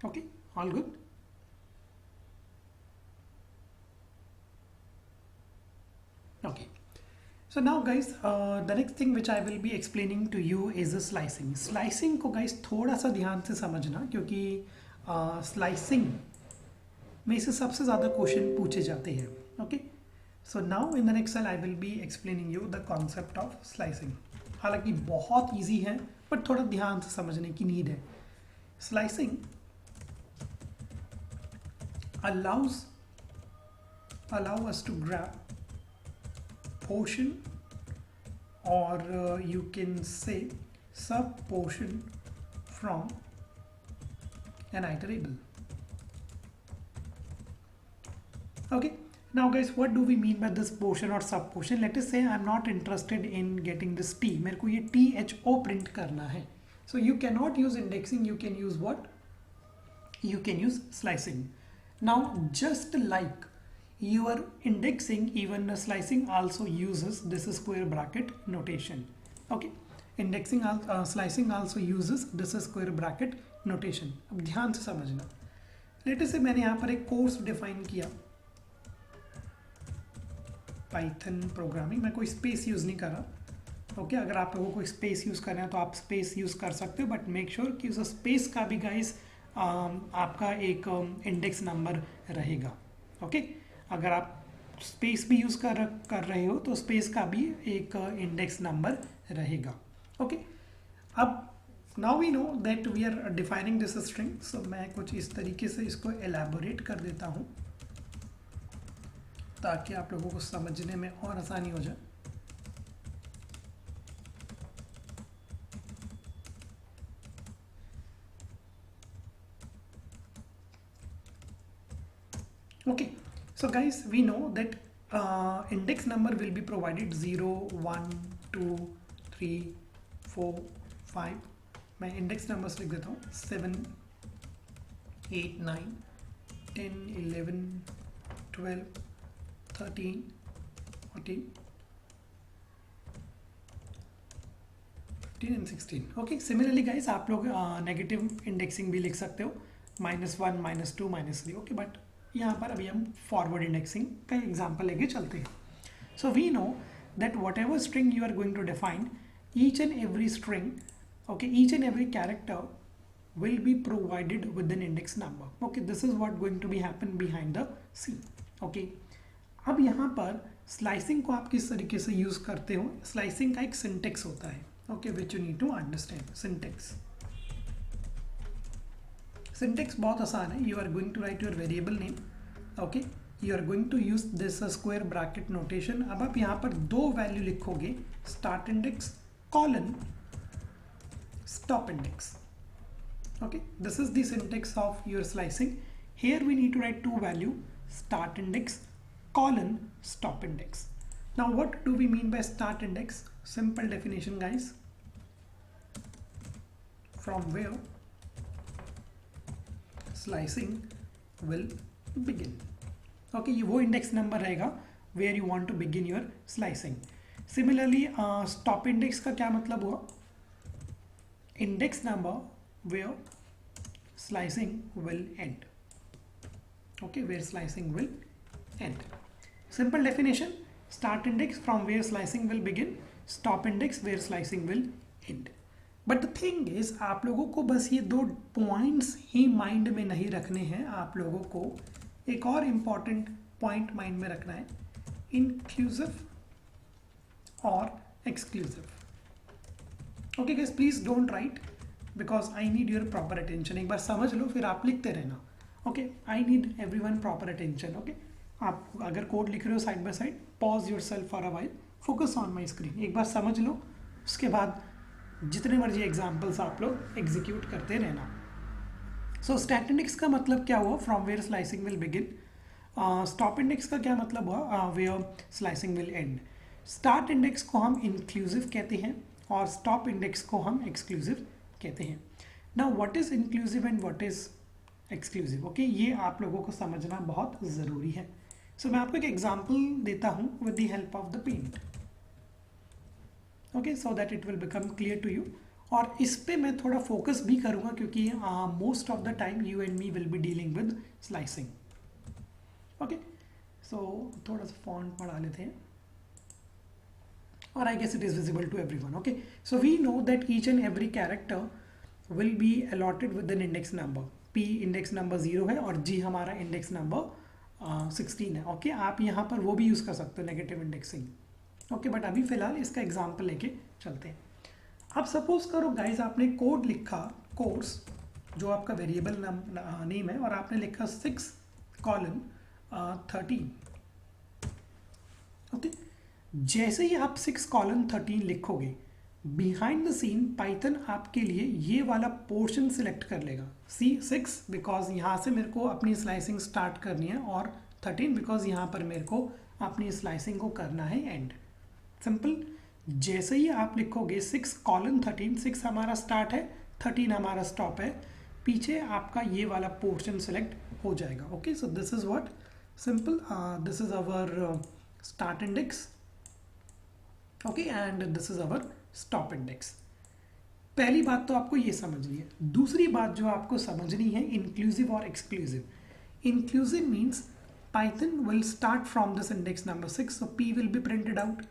Okay, all good. Okay, so now guys, the next thing which I will be explaining to you is the slicing. Slicing को guys थोड़ा सा ध्यान से समझना, क्योंकि slicing में से सबसे ज़्यादा क्वेश्चन पूछे जाते हैं. Okay, so now in the next slide I will be explaining you the concept of slicing. हालांकि बहुत इजी है, बट थोड़ा ध्यान से समझने की नीड है. Slicing allow us to grab portion, or you can say sub portion from an iterable. Okay, now guys, what do we mean by this portion or sub portion? Let us say I'm not interested in getting this t, मेरे को ये THO print करना है. So you cannot use indexing, you can use what? You can use slicing. Now just like your indexing, even the slicing also uses this square bracket notation. Okay, indexing slicing also uses this square bracket notation. अब ध्यान से समझना. Late से मैंने यहाँ पर एक course define किया, पाइथन प्रोग्रामिंग. मैं कोई स्पेस यूज़ नहीं कर रहा. ओके, अगर आप लोगों को स्पेस यूज़ करना है तो आप स्पेस यूज़ कर सकते हो, बट मेक श्योर कि उस स्पेस का भी गाइस आपका एक इंडेक्स नंबर रहेगा. ओके, अगर आप स्पेस भी यूज़ कर रहे हो तो स्पेस का भी एक इंडेक्स नंबर रहेगा. ओके, अब now we know that we are defining this string. So मैं कुछ इस तरीके से इसको एलैबोरेट कर देता हूँ ताकि आप लोगों को समझने में और आसानी हो जाए. Okay, so guys, we know that index number will be provided 0, 1, 2, 3, 4, 5. मैं index numbers लिख देता हूँ. 7, 8, 9, 10, 11, 12, 13, 14, 15 and 16. Okay, similarly guys, आप लोग नेगेटिव इंडेक्सिंग भी लिख सकते हो. -1, -2, -3. ओके, बट यहाँ पर अभी हम फॉरवर्ड इंडेक्सिंग का एग्जाम्पल लेके चलते हैं. So we know that whatever string you are going to define, each and every string, okay, each and every character will be provided with an index number. Okay, this is what going to be happen behind the scene. Okay, अब यहाँ पर slicing को आप किस तरीके से use करते हो? स्लाइसिंग का एक सिंटेक्स होता है. Okay, which you need to understand. Syntax बहुत आसान है. You are going to write your variable name. Okay, you are going to use this square bracket notation. अब आप यहाँ पर दो वैल्यू लिखोगे, start index colon stop index. Okay, this is the syntax of your slicing. Here we need to write two value, start index colon stop index. Now what do we mean by start index? Simple definition guys, from where slicing will begin. Okay, ये वो index number रहेगा where you want to begin your slicing. Similarly stop index का क्या मतलब हुआ? Index number where slicing will end. Okay, where slicing will end. Simple definition, start index from where slicing will begin, stop index where slicing will end. But the thing is, आप लोगों को बस ये दो पॉइंट्स ही mind में नहीं रखने हैं. आप लोगों को एक और इम्पॉर्टेंट पॉइंट माइंड में रखना है, इंक्लूसिव और exclusive. Okay guys, please don't write because I need your proper attention. एक बार समझ लो फिर आप लिखते रहना. Okay, I need everyone proper attention. Okay, आप अगर कोड लिख रहे हो side by side, pause your self for a while, focus on my screen. एक बार समझ लो, उसके बाद जितने मर्जी एग्जाम्पल्स आप लोग एग्जीक्यूट करते रहना. सो स्टार्ट इंडेक्स का मतलब क्या हुआ? From where slicing will begin. Stop index का क्या मतलब हुआ? Where slicing will end. Start index को हम इंक्लूसिव कहते हैं और स्टॉप इंडेक्स को हम एक्सक्लूसिव कहते हैं. Now what is inclusive and what is exclusive? Okay, ये आप लोगों को समझना बहुत ज़रूरी है. सो मैं आपको एक एग्जांपल देता हूँ with the help of the paint. Okay, so that it will become clear to you. और इस पे मैं थोड़ा फोकस भी करूँगा क्योंकि most of the time you and me will be dealing with slicing. Okay, so थोड़ा सा फॉन्ट बढ़ा लेते हैं, or I guess it is visible to everyone. Okay, so we know that each and every character will be allotted with an index number. P index number 0 है और G हमारा index number 16 है. Okay, आप यहाँ पर वो भी use कर सकते हो नेगेटिव इंडेक्सिंग. ओके, बट अभी फिलहाल इसका एग्जाम्पल लेके चलते हैं. अब सपोज करो गाइज आपने कोड लिखा, कोर्स जो आपका वेरिएबल नेम है, और आपने लिखा 6:13. ओके, जैसे ही आप 6:13 लिखोगे, बिहाइंड द सीन पाइथन आपके लिए ये वाला पोर्शन सिलेक्ट कर लेगा. सी 6 बिकॉज यहाँ से मेरे को अपनी स्लाइसिंग स्टार्ट करनी है, और 13 बिकॉज यहाँ पर मेरे को अपनी स्लाइसिंग को करना है एंड. सिंपल. जैसे ही आप लिखोगे 6:13, 6 हमारा स्टार्ट है, 13 हमारा स्टॉप है, पीछे आपका ये वाला पोर्शन सिलेक्ट हो जाएगा. Okay, so this is what simple, this is our start index. Okay, and this is our stop index. पहली बात तो आपको ये समझनी है. दूसरी बात जो आपको समझनी है, इंक्लूसिव और exclusive. Inclusive means Python will start from this index number 6, so P will be printed out,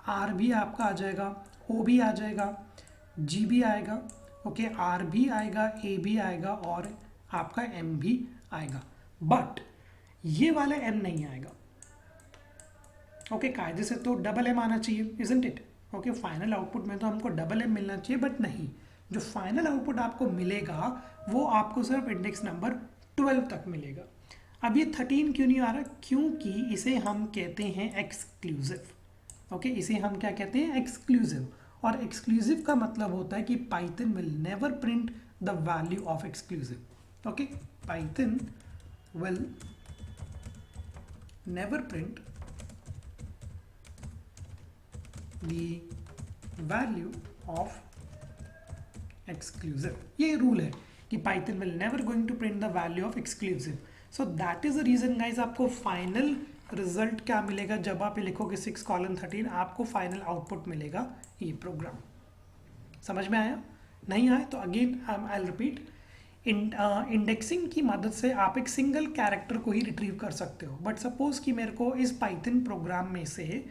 R भी आपका आ जाएगा, O भी आ जाएगा, G भी आएगा. ओके, R भी आएगा, A भी आएगा और आपका M भी आएगा. बट ये वाला M नहीं आएगा. ओके, कायदे से तो डबल M आना चाहिए, isn't it. Okay, final output में तो हमको डबल M मिलना चाहिए, बट नहीं. जो फाइनल आउटपुट आपको मिलेगा वो आपको सिर्फ इंडेक्स नंबर 12 तक मिलेगा. अब ये 13 क्यों नहीं आ रहा? क्योंकि इसे हम कहते हैं एक्सक्लूसिव. ओके, इसे हम क्या कहते हैं? एक्सक्लूसिव. और एक्सक्लूसिव का मतलब होता है कि Python will never print the value of exclusive. Okay, Python will never print the value of exclusive. ये रूल है कि Python will never going to print the value of exclusive. So that is the reason guys, आपको final result क्या मिलेगा जब आप लिखोगे 6:13, आपको फाइनल आउटपुट मिलेगा ये प्रोग्राम. समझ में आया? नहीं आया तो again I will repeat. Indexing की मदद से आप एक सिंगल कैरेक्टर को ही रिट्रीव कर सकते हो. बट सपोज कि मेरे को इस पाइथन प्रोग्राम में से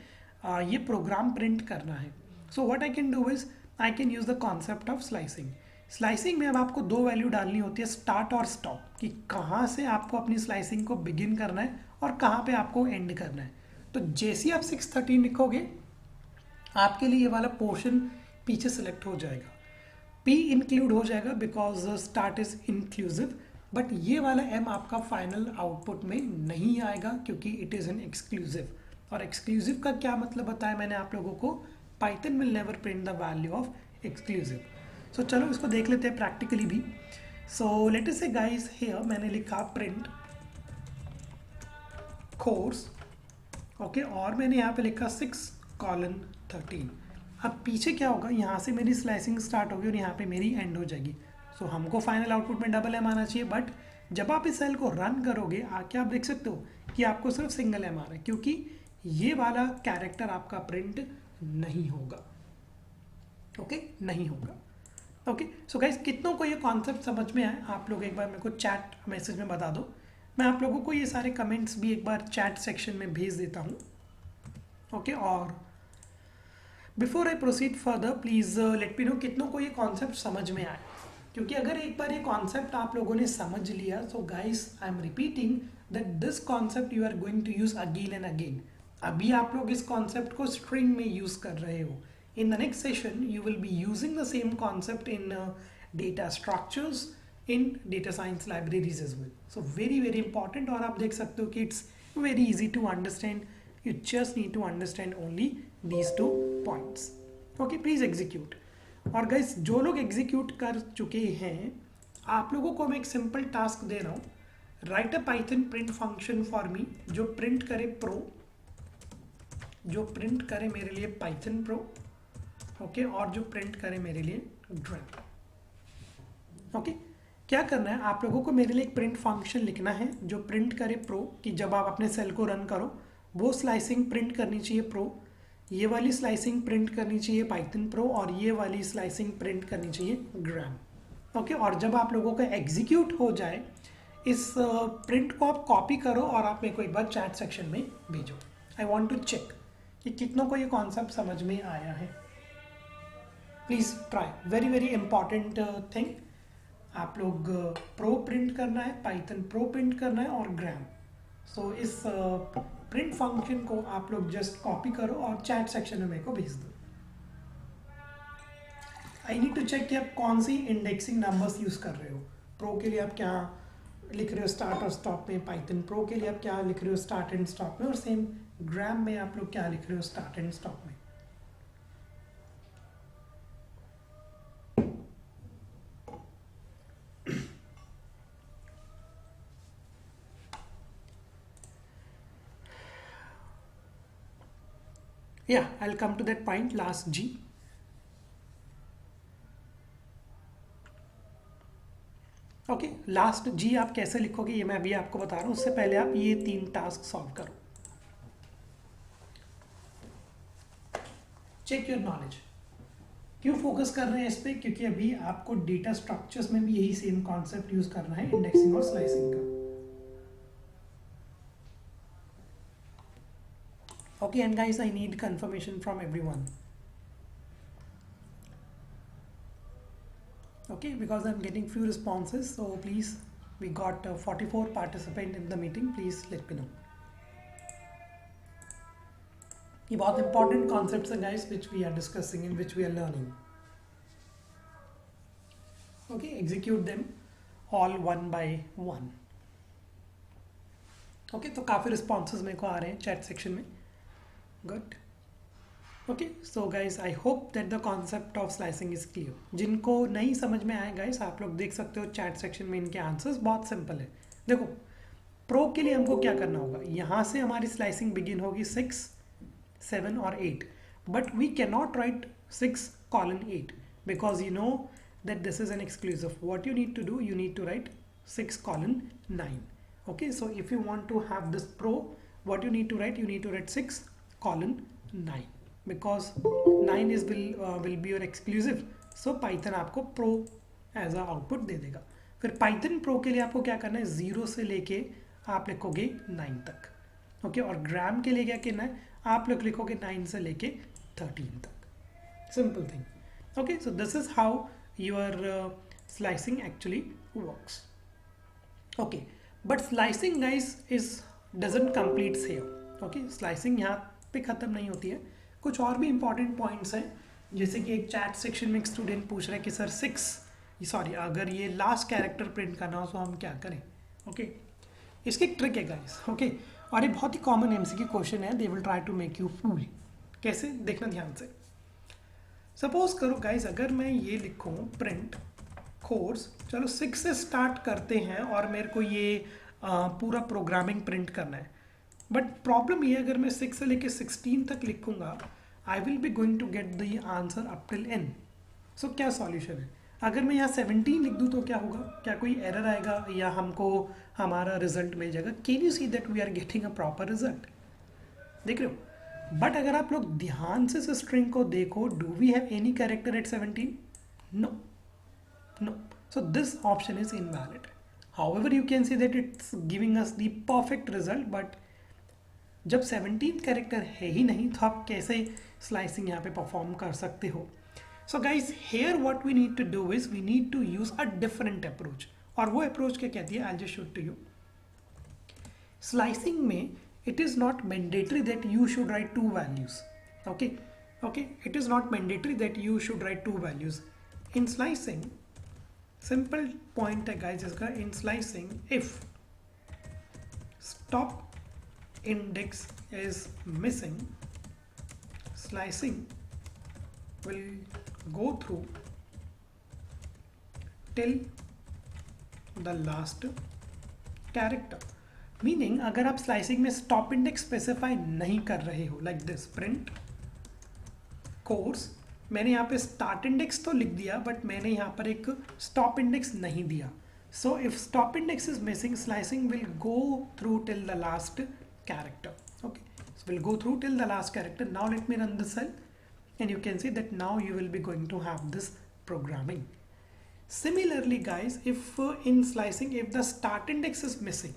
ये प्रोग्राम प्रिंट करना है. So what I can do is I can use the concept of slicing. Slicing में अब आपको दो वैल्यू डालनी होती है, स्टार्ट और स्टॉप, कि कहाँ से आपको अपनी स्लाइसिंग को बिगिन करना है और कहाँ पे आपको एंड करना है. तो जैसे ही आप 6:13 लिखोगे, आपके लिए ये वाला पोर्शन पीछे सेलेक्ट हो जाएगा. P इंक्लूड हो जाएगा because start is inclusive. But ये वाला M आपका फाइनल आउटपुट में नहीं आएगा क्योंकि इट इज़ एन एक्सक्लूसिव. और एक्सक्लूसिव का क्या मतलब बताया मैंने आप लोगों को? Python will never print the value of exclusive. So चलो इसको देख लेते हैं प्रैक्टिकली भी. सो let us say guys here मैंने लिखा प्रिंट कोर्स. ओके, और मैंने यहाँ पे लिखा 6:13. अब पीछे क्या होगा, यहाँ से मेरी स्लाइसिंग स्टार्ट होगी और यहाँ पे मेरी एंड हो जाएगी. सो हमको फाइनल आउटपुट में डबल M आना चाहिए. बट जब आप इस सेल को रन करोगे आके आप देख सकते हो कि आपको सिर्फ सिंगल M आ रहा है क्योंकि ये वाला कैरेक्टर आपका प्रिंट नहीं होगा. ओके, नहीं होगा. ओके, सो गाइस कितनों को ये कॉन्सेप्ट समझ में आए? आप लोग एक बार मेरे को चैट मैसेज में बता दो. मैं आप लोगों को ये सारे कमेंट्स भी एक बार चैट सेक्शन में भेज देता हूँ. ओके, और before I proceed further please let me no कितनों को ये कॉन्सेप्ट समझ में आए. क्योंकि अगर एक बार ये कॉन्सेप्ट आप लोगों ने समझ लिया, so guys I am repeating that this concept you are going to use again and again. अभी आप लोग इस कॉन्सेप्ट को स्ट्रिंग में यूज कर रहे हो. In the next session you will be using the same concept in data structures in data science libraries as well. So very very important. और आप देख सकते हो कि it's very easy to understand. You just need to understand only these 2 points. Okay, please execute. और guys जो लोग execute कर चुके हैं, आप लोगों को मैं एक सिंपल टास्क दे रहा हूँ. Right a Python print function for me जो प्रिंट करे प्रो, जो प्रिंट करे मेरे लिए पाइथन प्रो. ओके, और जो प्रिंट करे मेरे लिए ड्राइव. ओके, क्या करना है आप लोगों को? मेरे लिए एक प्रिंट फंक्शन लिखना है जो प्रिंट करे प्रो, कि जब आप अपने सेल को रन करो वो स्लाइसिंग प्रिंट करनी चाहिए प्रो. ये वाली स्लाइसिंग प्रिंट करनी चाहिए पाइथन प्रो और ये वाली स्लाइसिंग प्रिंट करनी चाहिए ग्राम। ओके, और जब आप लोगों का एग्जीक्यूट हो जाए इस प्रिंट को आप कॉपी करो और आप मेरे को एक बार चैट सेक्शन में भेजो। आई वॉन्ट टू चेक कि कितनों को ये कॉन्सेप्ट समझ में आया है। Please try, very very important thing. आप लोग प्रो प्रिंट करना है, पाइथन प्रो प्रिंट करना है और ग्राम। सो इस प्रिंट फंक्शन को आप लोग जस्ट कॉपी करो और चैट सेक्शन में मेरे को भेज दो। आई नीड टू चेक कि आप कौन सी इंडेक्सिंग नंबर्स यूज़ कर रहे हो। प्रो के लिए आप क्या लिख रहे हो स्टार्ट और स्टॉप में, पाइथन प्रो के लिए आप क्या लिख रहे हो स्टार्ट एंड स्टॉप में, और सेम ग्राम में आप लोग क्या लिख रहे हो स्टार्ट एंड स्टॉप में। Yeah, I'll come to that point, last G. Okay, last G आप कैसे लिखोगे ये मैं अभी आपको बता रहा हूँ। उससे पहले आप ये 3 टास्क सॉल्व करो। Check your knowledge. क्यों फोकस कर रहे हैं इस पे? क्योंकि अभी आपको डेटा स्ट्रक्चर्स में भी यही सेम कॉन्सेप्ट यूज करना है, इंडेक्सिंग और स्लाइसिंग का। Okay, and guys, I need confirmation from everyone. Okay, because I'm getting few responses, so please, we got 44 participants in the meeting. Please let me know. ये बहुत important concepts हैं guys, which we are discussing and which we are learning. Okay, execute them all one by one. Okay, तो काफ़ी responses मेरे को आ रहे हैं chat section में. Good. Okay, so guys, I hope that the concept of slicing is clear. जिनको नहीं समझ में आए guys, आप लोग देख सकते हो चैट सेक्शन में इनके आंसर्स बहुत सिंपल है। देखो, प्रो के लिए हमको क्या करना होगा, यहाँ से हमारी स्लाइसिंग बिगिन होगी 6, 7 और 8, but we can not write 6:8 because you know that this is an exclusive. What you need to do, you need to write 6:9. Okay, so if you want to have this pro, what you need to write, you need to write 6:9 because 9 is will be your exclusive. So Python आपको pro as a output दे देगा। फिर Python pro के लिए आपको क्या करना है, 0 से लेके आप लिखोगे 9 तक। ओके, और ग्राम के लिए क्या करना है, आप लोग लिखोगे 9 से लेके 13 तक। Simple thing. Okay, so this is how your slicing actually works. Okay, but slicing guys is doesn't completes here. Okay, slicing यहाँ पे ख़त्म नहीं होती है, कुछ और भी इंपॉर्टेंट पॉइंट्स हैं। जैसे कि एक चैट सेक्शन में एक स्टूडेंट पूछ रहा है कि सर अगर ये लास्ट कैरेक्टर प्रिंट करना हो तो हम क्या करें। ओके, इसकी एक ट्रिक है गाइस। ओके, और ये बहुत ही कॉमन एमसीक्यू क्वेश्चन है, they will try to make you fool. कैसे, देखना ध्यान से। सपोज करो गाइस, अगर मैं ये लिखूँ प्रिंट कोर्स, चलो 6 से स्टार्ट करते हैं और मेरे को ये पूरा प्रोग्रामिंग प्रिंट करना है, बट प्रॉब्लम ये अगर मैं 6 से लेके 16 तक लिखूंगा, I will be going to get the answer up till n। So क्या सॉल्यूशन है? अगर मैं यहाँ 17 लिख दूँ तो क्या होगा, क्या कोई एरर आएगा या हमको हमारा रिजल्ट मिल जाएगा? Can you see that we are getting a proper result? देख रहे हो? बट अगर आप लोग ध्यान से इस स्ट्रिंग को देखो, do we have any character at 17? No no, so this option is invalid. However you can see that it's giving us the perfect result, but जब 17 कैरेक्टर है ही नहीं तो आप कैसे स्लाइसिंग यहाँ पे परफॉर्म कर सकते हो? So guys, here what we need to do is we need to use a different approach. और वो अप्रोच क्या कहती है, I just show to you. Slicing में it is not mandatory that you should write 2 values. Okay okay, it is not mandatory that you should write 2 values in slicing. Simple point है guys इसका, in slicing if stop index is missing, slicing will go through till the last character. Meaning अगर आप slicing में stop index specify नहीं कर रहे हो, like this print course, मैंने यहाँ पे स्टार्ट इंडेक्स तो लिख दिया बट मैंने यहाँ पर एक स्टॉप इंडेक्स नहीं दिया। So if stop index is missing, slicing will go through till the last character. Okay, So we'll go through till the last character. Now let me run the cell, and you can see that now you will be going to have this programming. Similarly guys, if in slicing, if the start index is missing,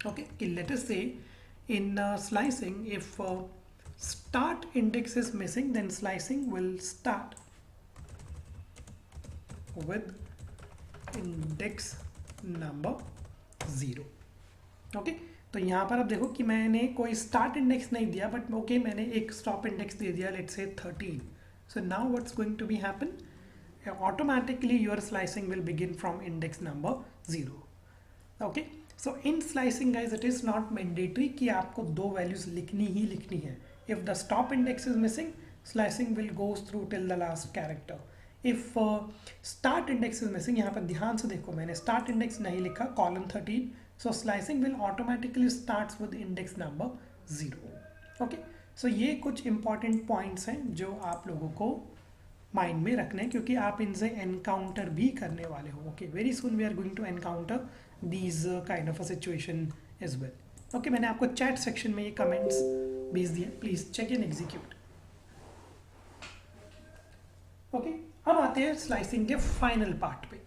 okay, let us say in slicing, if start index is missing, then slicing will start with index number 0. Okay, तो यहाँ पर आप देखो कि मैंने कोई start index नहीं दिया, बट ओके मैंने एक स्टॉप इंडेक्स दे दिया, let's say 13. So now what's going to be happen, automatically your slicing will begin from index number 0. okay, so in slicing guys, it is not mandatory कि आपको दो values लिखनी ही लिखनी है. If the stop index is missing, slicing will go through till the last character. If start index is missing, यहाँ पर ध्यान से देखो मैंने start index नहीं लिखा, column 13, so slicing will automatically starts with index number 0. okay, so ये कुछ important points हैं जो आप लोगों को माइंड में रखना है, क्योंकि आप इनसे एनकाउंटर भी करने वाले हो. Okay, very soon we are going to encounter these kind of a situation as well. Okay, मैंने आपको चैट सेक्शन में ये कमेंट्स भेज दिए, please check and execute. Okay, अब आते हैं स्लाइसिंग के फाइनल पार्ट पे.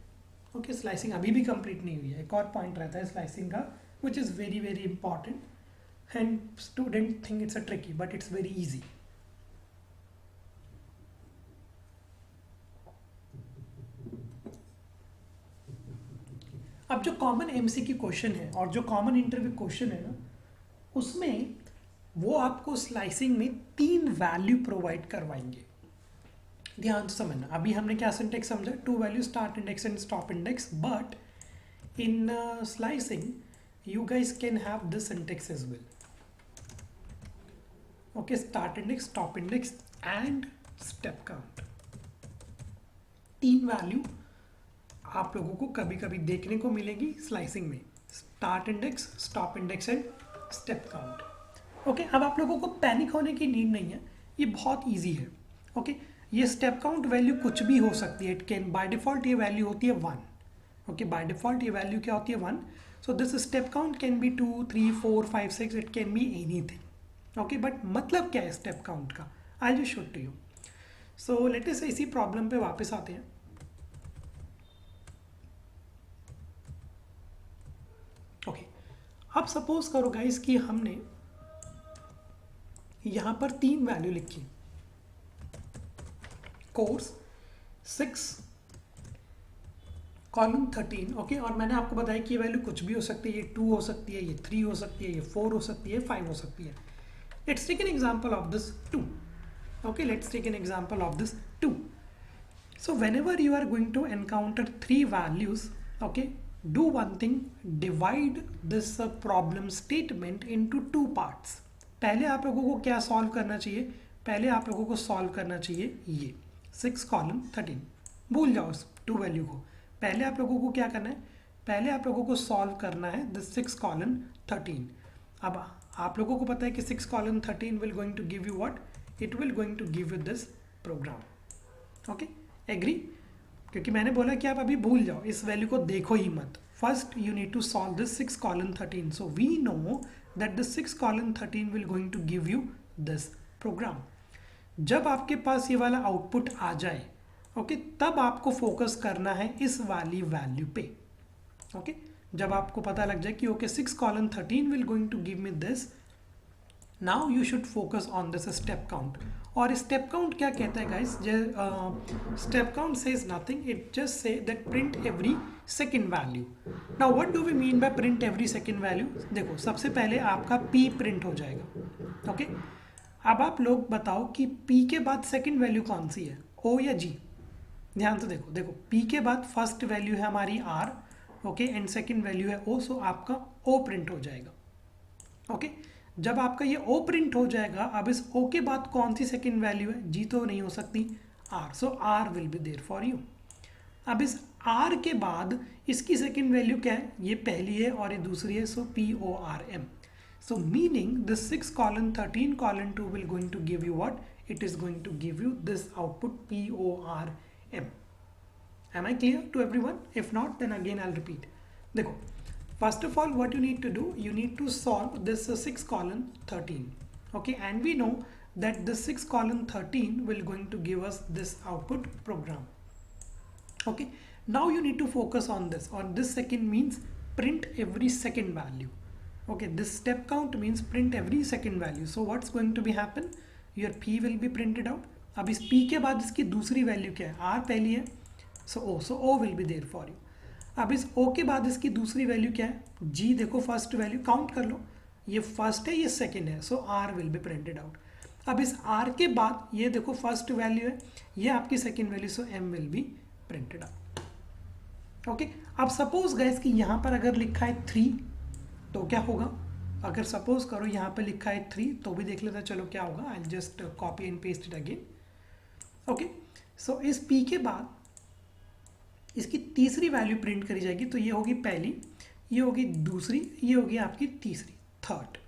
ओके, स्लाइसिंग अभी भी कंप्लीट नहीं हुई है. एक और पॉइंट रहता है स्लाइसिंग का which is very very important and student think it's a tricky, but it's very easy. अब जो कॉमन एमसीक्यू क्वेश्चन है और जो कॉमन इंटरव्यू क्वेश्चन है ना, उसमें वो आपको स्लाइसिंग में 3 वैल्यू प्रोवाइड करवाएंगे. ध्यान से समझना. अभी हमने क्या सिंटेक्स समझा, 2 value start index and stop index, but in slicing you guys can have this syntax as well. Okay, start index, stop index and step count. 3 value आप लोगों को कभी कभी देखने को मिलेगी स्लाइसिंग में, start index, stop index and step count. Okay, अब आप लोगों को पैनिक होने की नीड नहीं है, ये बहुत इजी है. ओके, ये स्टेप काउंट वैल्यू कुछ भी हो सकती है. इट कैन बाय डिफॉल्ट ये वैल्यू होती है 1. ओके, बाय डिफॉल्ट ये वैल्यू क्या होती है 1. So this step count can be 2, 3, 4, 5, 6, it can be anything. Okay, but मतलब क्या है स्टेप काउंट का, I just show to you. So let us इसी प्रॉब्लम पे वापस आते हैं. ओके, अब सपोज करो गाइस कि हमने यहां पर 3 वैल्यू लिखी, कोर्स 6 कॉलम 13. ओके, और मैंने आपको बताया कि ये वैल्यू कुछ भी हो सकती है. ये 2 हो सकती है, ये 3 हो सकती है, ये 4 हो सकती है, 5 हो सकती है. Let's take an example of this 2. Okay, let's take an example of this 2. So whenever you are going to encounter 3 values, okay, do one thing, divide this problem statement into 2 parts. पहले आप लोगों को क्या solve करना चाहिए, पहले आप लोगों को सॉल्व करना चाहिए ये 6 कॉलम 13. भूल जाओ इस 2 वैल्यू को. पहले आप लोगों को क्या करना है, पहले आप लोगों को सॉल्व करना है दिस 6 कॉलम 13. अब आप लोगों को पता है कि 6 column 13 will going to give you what, it will going to give you this program. Okay, agree? क्योंकि मैंने बोला कि आप अभी भूल जाओ, इस वैल्यू को देखो ही मत. First you need to solve this 6 column 13. So we know that this 6 column 13 will going to give you this program. जब आपके पास ये वाला आउटपुट आ जाए, ओके, तब आपको फोकस करना है इस वाली वैल्यू पे. ओके, जब आपको पता लग जाए कि okay 6 column 13 will going to give me this, now you should focus on this step count. और स्टेप काउंट क्या कहता है guys, step count says nothing, it just say that print every second value. Now what do we mean by print every second value. देखो, सबसे पहले आपका p print हो जाएगा. ओके, अब आप लोग बताओ कि p के बाद सेकेंड वैल्यू कौन सी है, o या g. ध्यान से देखो, देखो p के बाद फर्स्ट वैल्यू है हमारी r, okay, and second value है o, सो आपका o प्रिंट हो जाएगा. ओके, जब आपका ये O प्रिंट हो जाएगा, अब इस O के बाद कौन सी सेकेंड वैल्यू है, G तो नहीं हो सकती, R, so R will be there for you. अब इस R के बाद इसकी सेकेंड वैल्यू क्या है, ये पहली है और ये दूसरी है, so PORM. So meaning this 6 colon 13 colon 2 will going to give you what, it is going to give you this output PORM. Am I clear to everyone? If not, then again I'll repeat. देखो, First of all, what you need to do, you need to solve this 6 colon 13. Okay, and we know that this 6 colon 13 will going to give us this output program. Okay, now you need to focus on this. On this second means print every second value. Okay, this step count means print every second value. So what's going to be happen? Your P will be printed out. अब इस P के बाद इसकी दूसरी value क्या है? R पहली है, so O will be there for you. अब इस O के बाद इसकी दूसरी वैल्यू क्या है? G देखो फर्स्ट वैल्यू काउंट कर लो, ये फर्स्ट है ये सेकेंड है, सो R will be printed out. अब इस R के बाद ये देखो फर्स्ट वैल्यू है, ये आपकी second value, so M will be printed out. Okay, अब सपोज गाइस कि यहाँ पर अगर लिखा है 3 तो क्या होगा? अगर सपोज करो यहाँ पे लिखा है 3 तो भी देख लेते हैं, चलो क्या होगा. I just copy and paste it again. Okay, so इस P के बाद इसकी तीसरी वैल्यू प्रिंट करी जाएगी, तो ये होगी पहली, ये होगी दूसरी, ये होगी आपकी तीसरी, थर्ड.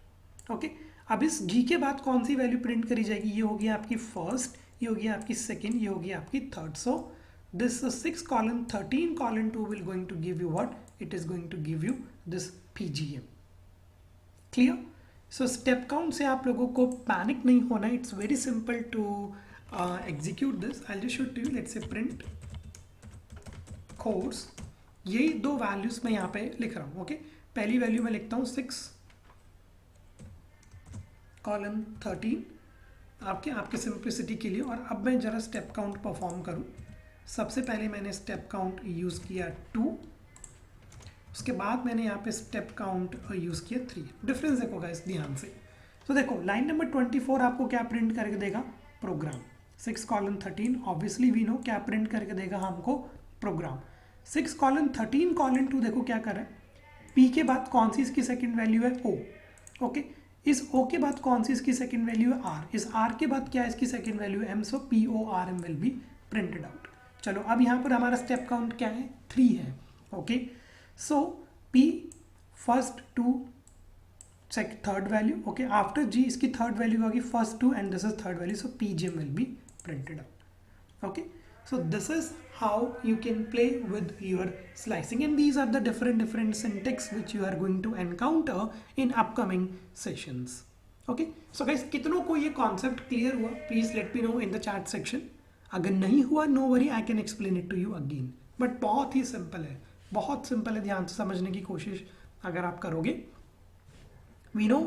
ओके, अब इस G के बाद कौन सी वैल्यू प्रिंट करी जाएगी? ये होगी आपकी फर्स्ट, ये होगी आपकी सेकेंड, ये होगी आपकी third. So this 6 colon 13 colon 2 will going to give you what? It is going to give you this PGM. Clear? So step count से आप लोगों को पैनिक नहीं होना. It's very simple to execute this. I'll just show to you. Let's say print codes. यही दो values मैं यहाँ पे लिख रहा हूँ. ओके, पहली वैल्यू मैं लिखता हूँ 6 colon 13 आपके सिंप्लिसिटी के लिए. और अब मैं जरा स्टेप काउंट परफॉर्म करूँ. सबसे पहले मैंने स्टेप काउंट यूज़ किया 2, उसके बाद मैंने यहाँ पे स्टेप काउंट यूज़ किया 3. डिफरेंस देखो गाइस ध्यान से. तो देखो लाइन नंबर 24 आपको क्या प्रिंट करके देगा? Program. 6 colon 13 obviously we know क्या प्रिंट करके देगा हमको? प्रोग्राम. 6 colon 13 colon 2 देखो क्या कर रहा है? P के बाद कौन सी इसकी सेकेंड वैल्यू है? O. ओके, इस O के बाद कौन सी इसकी सेकेंड वैल्यू है? R. इस R के बाद क्या है इसकी सेकेंड वैल्यू है? M. So PORM will be printed out. चलो अब यहाँ पर हमारा स्टेप काउंट क्या है? 3 है. Okay, so P first two third value. Okay, after G इसकी थर्ड वैल्यू होगी first two and this is third value, so PGM will be printed out. Okay, so this is how you can play with your slicing, and these are the different syntax which you are going to encounter in upcoming sessions. Okay, so guys, कितनों को ये concept clear हुआ? Please let me know in the chat section. अगर नहीं हुआ no worry, I can explain it to you again. But बहुत ही simple है, बहुत सिंपल है. ध्यान से समझने की कोशिश अगर आप करोगे. वी नो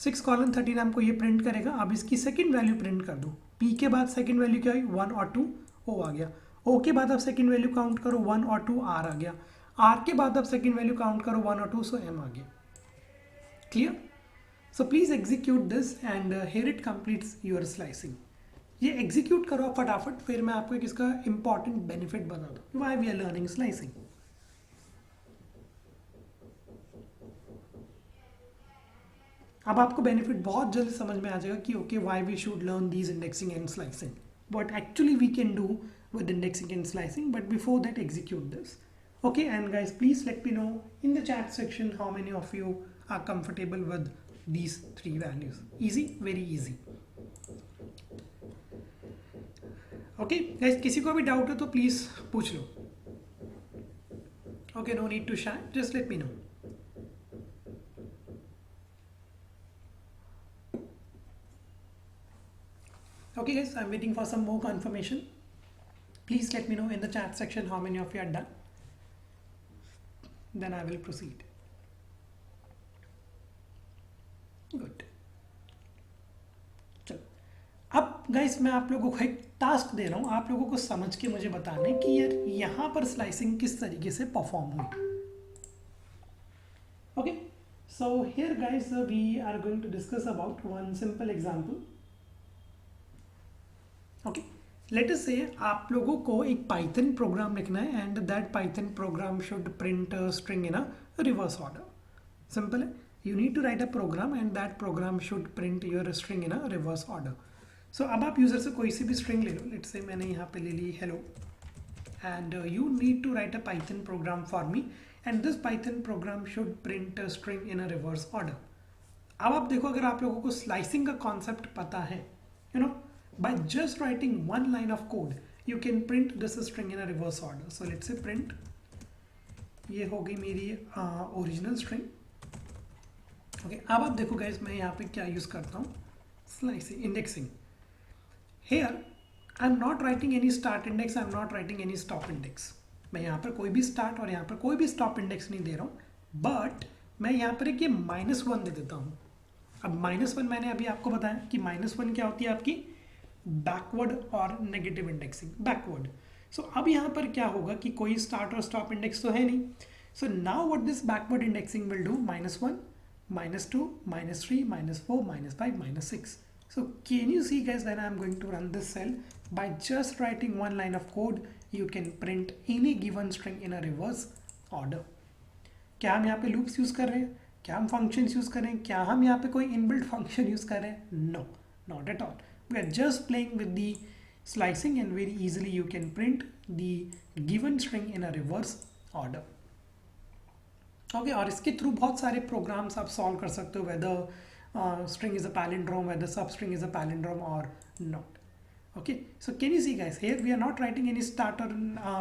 6 colon 13 हमको ये प्रिंट करेगा. अब इसकी सेकंड वैल्यू प्रिंट कर दो. P के बाद सेकंड वैल्यू क्या हुई? 1 और 2, O आ गया. O के बाद अब सेकंड वैल्यू काउंट करो 1 और 2, R आ गया. R के बाद अब सेकंड वैल्यू काउंट करो 1 और 2, सो M आ गया. Clear? So please execute this and here it completes your slicing. ये एग्जीक्यूट करो फटाफट, फिर मैं आपको एक इसका इंपॉर्टेंट बेनिफिट बता दूँ why we are learning slicing. अब आपको बेनिफिट बहुत जल्द समझ में आ जाएगा कि okay why we should learn these indexing and slicing, what actually we can do with indexing and slicing. But before that, execute this. Okay, and guys, please let me know in the chat section how many of you are comfortable with these 3 values. Easy, very easy. Okay guys, किसी को भी doubt है तो please पूछ लो. Okay, no need to shy, just let me know. Okay guys, I'm waiting for some more confirmation. Please let me know in the chat section how many of you are done. Then I will proceed. Good. चलो, अब guys मैं आप लोगों को एक task दे रहा हूँ, आप लोगों को समझ के मुझे बताना है कि यार यहाँ पर स्लाइसिंग किस तरीके से परफॉर्म हुई. Okay, so here guys we are going to discuss about one simple example. Okay, let us say आप लोगों को एक पाइथन प्रोग्राम लिखना है and that Python program should print string in a reverse order. Simple है. You need to write a program and that program should print your string in a reverse order. So अब आप user से कोई सी भी string ले लो. Let's say मैंने यहाँ पे ले ली hello and you need to write a Python program for me and this Python program should print a string in a reverse order. अब आप देखो, अगर आप लोगों को स्लाइसिंग का कॉन्सेप्ट पता है, you know, by just writing one line of code you can print this string in a reverse order. So let's say print ये हो गई मेरी ओरिजिनल स्ट्रिंग। ओके, अब आप देखो गाइस मैं यहाँ पे क्या यूज़ करता हूँ, slicing indexing. Here I am not writing any start index, I am not writing any stop index. मैं यहाँ पर कोई भी स्टार्ट और यहाँ पर कोई भी स्टॉप इंडेक्स नहीं दे रहा हूँ, बट मैं यहाँ पर एक ये -1 दे देता हूँ। अब -1 मैंने अभी आपको बताया कि -1 क्या होती है आपकी बैकवर्ड और नेगेटिव इंडेक्सिंग, बैकवर्ड। सो अब यहाँ पर क्या होगा कि कोई स्टार्ट और स्टॉप इंडेक्स तो है नहीं। So now what this backward indexing will do, -1, -2, -3, -4, -5, -6. So can you see guys, when I am going to run this cell, by just writing one line of code you can print any given string in a reverse order. क्या हम यहाँ पे loops use कर रहे हैं, क्या हम functions use कर रहे हैं, क्या हम यहाँ पे कोई इनबिल्ट फंक्शन यूज कर रहे हैं? No, not at all. We are just playing with the slicing and very easily you can print the given string in a reverse order. Okay, और इसके थ्रू बहुत सारे प्रोग्राम्स आप सॉल्व कर सकते हो, whether string is a palindrome, whether substring is a palindrome or not. Okay, so can you see guys, here we are not writing any start or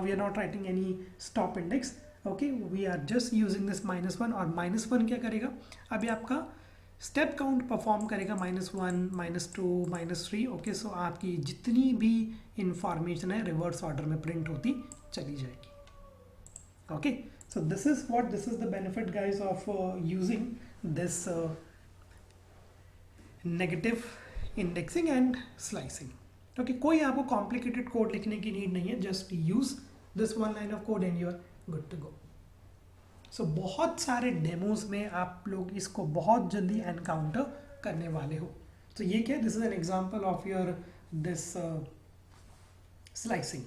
we are not writing any stop index. Okay, we are just using this -1, और -1 क्या करेगा, अभी आपका step count perform करेगा, -1, -2, -3. Okay, सो आपकी जितनी भी information है रिवर्स ऑर्डर में प्रिंट होती चली जाएगी. Okay, so this is the benefit guys of using this negative indexing and slicing. Okay, कोई आपको कॉम्प्लिकेटेड कोड लिखने की नीड नहीं है, just use this one line of code and you are good to go. So बहुत सारे demos में आप लोग इसको बहुत जल्दी एनकाउंटर करने वाले हो. तो ये क्या, this is an example of your this slicing.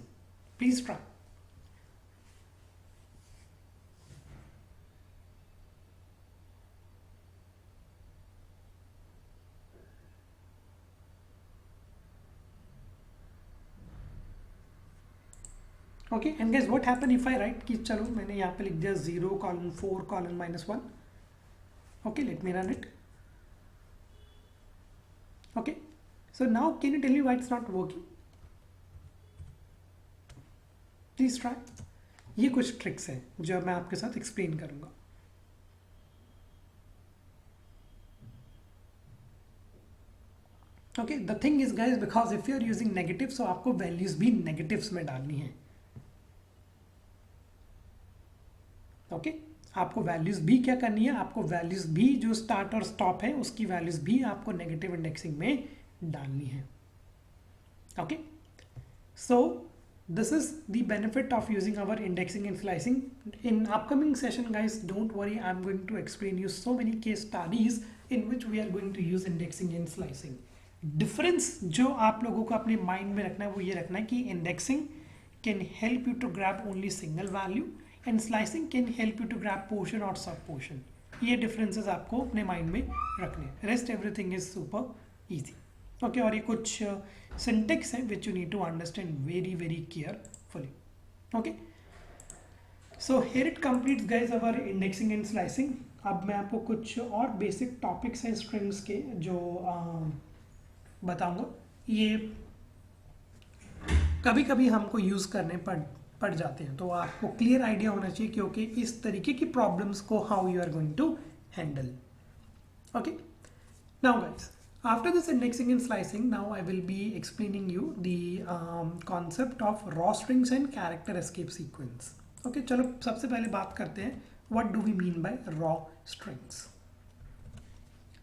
Please try. Okay, and guys what happen if I write कि चलो मैंने यहाँ पे लिख दिया 0:4:-1. Okay, let me run it. Okay, so now can you tell me why it's not working? Please try. ये कुछ tricks हैं जो मैं आपके साथ एक्सप्लेन करूंगा. Okay, the thing is guys, because if you are using negative, so आपको values भी नेगेटिव्स में डालनी है. ओके, आपको वैल्यूज भी क्या करनी है, आपको वैल्यूज भी जो स्टार्ट और स्टॉप है उसकी वैल्यूज भी आपको नेगेटिव इंडेक्सिंग में डालनी है. Okay, so this is the benefit of using our indexing and slicing. In upcoming session guys, don't worry, I'm going to explain you so many case studies in which we are going to use indexing and slicing. Difference जो आप लोगों को अपने mind में रखना है वो ये रखना है कि indexing can help you to grab only single value and slicing can help you to grab portion or sub portion. ये differences आपको अपने माइंड में रखने हैं. Rest everything is super easy. Okay, और ये कुछ syntax है which you need to understand very carefully. Okay, so here it completes guys our indexing and slicing. अब मैं आपको कुछ और basic topics हैं strings के जो बताऊंगा. ये कभी कभी हमको यूज़ करने पड़ जाते हैं, तो आपको क्लियर आइडिया होना चाहिए क्योंकि इस तरीके की प्रॉब्लम्स को how you are going to handle. Okay, now guys, after this indexing and slicing, now I will be explaining you the concept of raw strings and character escape sequence. Okay, चलो सबसे पहले बात करते हैं what do we mean by raw strings.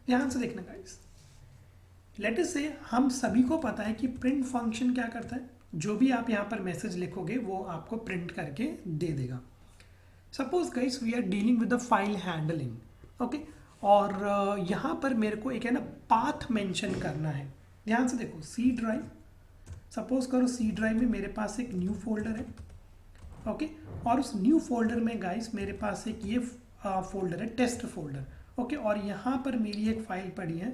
ध्यान से देखना guys. Let us say हम सभी को पता है कि print function क्या करता है, जो भी आप यहाँ पर मैसेज लिखोगे वो आपको प्रिंट करके दे देगा. Suppose guys we are dealing with the file handling. Okay, और यहाँ पर मेरे को एक है ना पाथ मेंशन करना है. ध्यान से देखो, सी ड्राइव, सपोज करो सी ड्राइव में मेरे पास एक न्यू फोल्डर है. ओके, और उस न्यू फोल्डर में गाइस मेरे पास एक ये फोल्डर है, टेस्ट फोल्डर. ओके, और यहाँ पर मेरी एक फाइल पड़ी है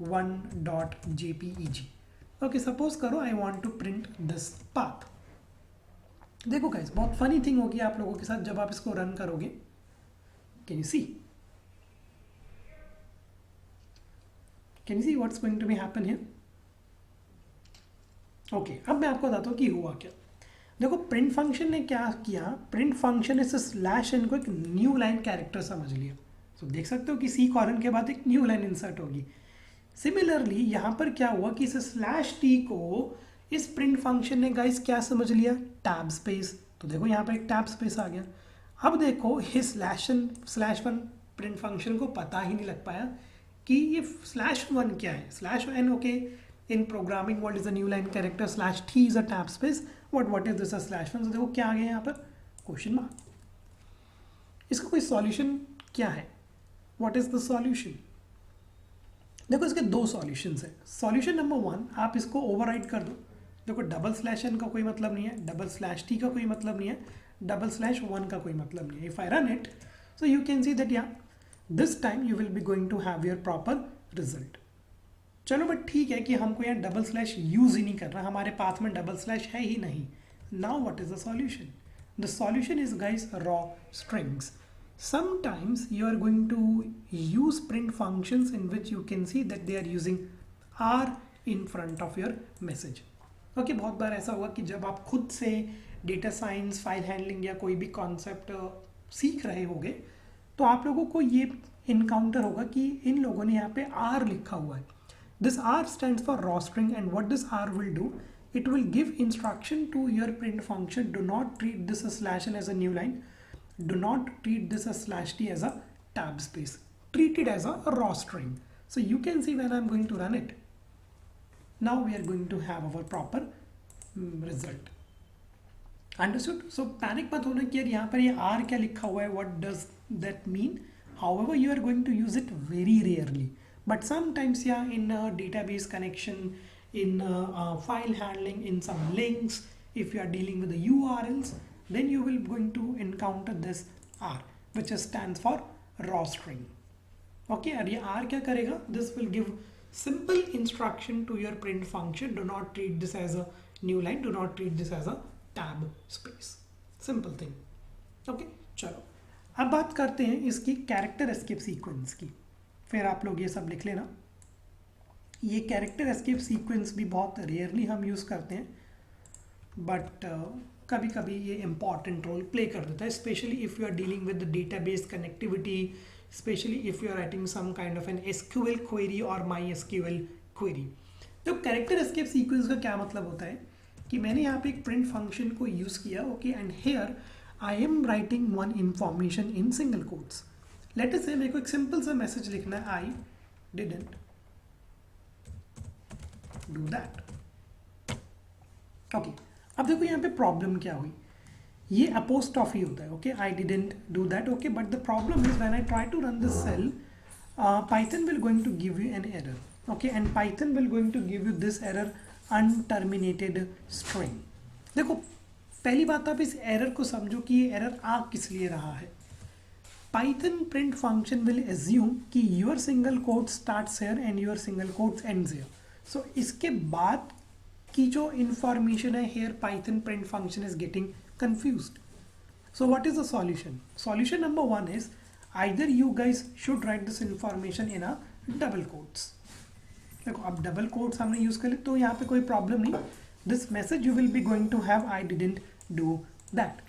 1.jpeg. ओके, सपोज करो I want to print this path. देखो गाइस, बहुत फनी थिंग होगी आप लोगों के साथ जब आप इसको रन करोगे. Can you see? Can you see what's going to be happen here? Okay, अब मैं आपको बताता हूँ कि हुआ क्या. देखो प्रिंट फंक्शन ने क्या किया, प्रिंट फंक्शन इस स्लैश एन को एक न्यू लाइन कैरेक्टर समझ लिया। तो देख सकते हो कि सी कॉलन के बाद एक न्यू लाइन इंसर्ट होगी। सिमिलरली यहाँ पर क्या हुआ कि इस स्लैश टी को इस प्रिंट फंक्शन ने गाइस क्या समझ लिया, टैब स्पेस। तो देखो यहाँ पर एक टैब स्पेस आ गया। अब देखो इस स्लैश वन प्रिंट फंक्शन को पता ही नहीं लग पाया कि ये स्लैश वन क्या है। Slash n okay, in programming world is a new line character, slash t is a tab space, what is this slash one. देखो क्या आ गया यहाँ पर, क्वेश्चन मार्क। इसका कोई सॉल्यूशन क्या है, व्हाट इज द सॉल्यूशन। देखो इसके दो सॉल्यूशंस है। सॉल्यूशन नंबर वन, आप इसको ओवरराइड कर दो। देखो डबल स्लैश एन का कोई मतलब नहीं है, डबल स्लैश टी का कोई मतलब नहीं है, डबल स्लैश वन का कोई मतलब नहीं है। If I run it, so you can see that yeah, this time you will be going to have your proper result। चलो बट ठीक है कि हमको यहाँ डबल स्लैश यूज ही नहीं करना, हमारे पाथ में डबल स्लैश है ही नहीं। Now what is the solution, the solution is guys raw strings. sometimes you are going to use print functions in which you can see that they are using r in front of your message। Okay बहुत बार ऐसा होगा कि जब आप खुद से data science, file handling या कोई भी कॉन्सेप्ट सीख रहे होगे तो आप लोगों को ये इनकाउंटर होगा कि इन लोगों ने यहाँ पे आर लिखा हुआ है। This R stands for raw string and what this R will do, it will give instruction to your print function, do not treat this as slash n as a new line, do not treat this as slash t as a tab space, treat it as a raw string। so you can see when I'm going to run it, now we are going to have our proper result। Understood. So panic मत होना कि यार यहाँ पर ये are क्या लिखा हुआ है, what does that mean. However you are going to use it very rarely, but sometimes या in database connection, in file handling, in some links, if you are dealing with the URLs, then you will going to encounter this R, which stands for raw string। okay, और ये R क्या करेगा, this will give simple instruction to your print function, do not treat this as a new line, do not treat this as a tab space, simple thing। okay, चलो अब बात करते हैं इसकी कैरेक्टर एस्केप सीक्वेंस की, फिर आप लोग ये सब लिख लेना। ये कैरेक्टर एस्केप सीक्वेंस भी बहुत रेयरली हम यूज़ करते हैं, बट कभी कभी ये इम्पॉर्टेंट रोल प्ले कर देता है, specially if you are dealing with database connectivity, specially if you are writing some kind of an SQL query और माई एसक्यूएल क्वेरी। तो कैरेक्टर एस्केप सीक्वेंस का क्या मतलब होता है कि मैंने यहाँ पे एक प्रिंट फंक्शन को यूज़ किया, okay, and here I am writing one information in single quotes. Late us से मेरे को एक सिंपल सा मैसेज लिखना है, I didn't do that। Okay, अब देखो यहाँ पे प्रॉब्लम क्या हुई, ये अपोस्ट्रॉफी होता है, okay, I didn't do that, okay, but the problem is when I try to run this cell, Python will going to give you an error, okay, and Python will going to give you this error unterminated string. देखो पहली बात आप इस error को समझो कि ये error आ किस लिए रहा है। Python print function will assume कि your single quote starts here and your single quotes ends here. So इसके बाद की जो इंफॉर्मेशन है here Python print function is getting confused. So what is the solution, solution number one is either you guys should write this information in a double quotes. देखो अब double quotes हमने use कर लिए तो यहाँ पे कोई प्रॉब्लम नहीं, this message you will be going to have I didn't do that,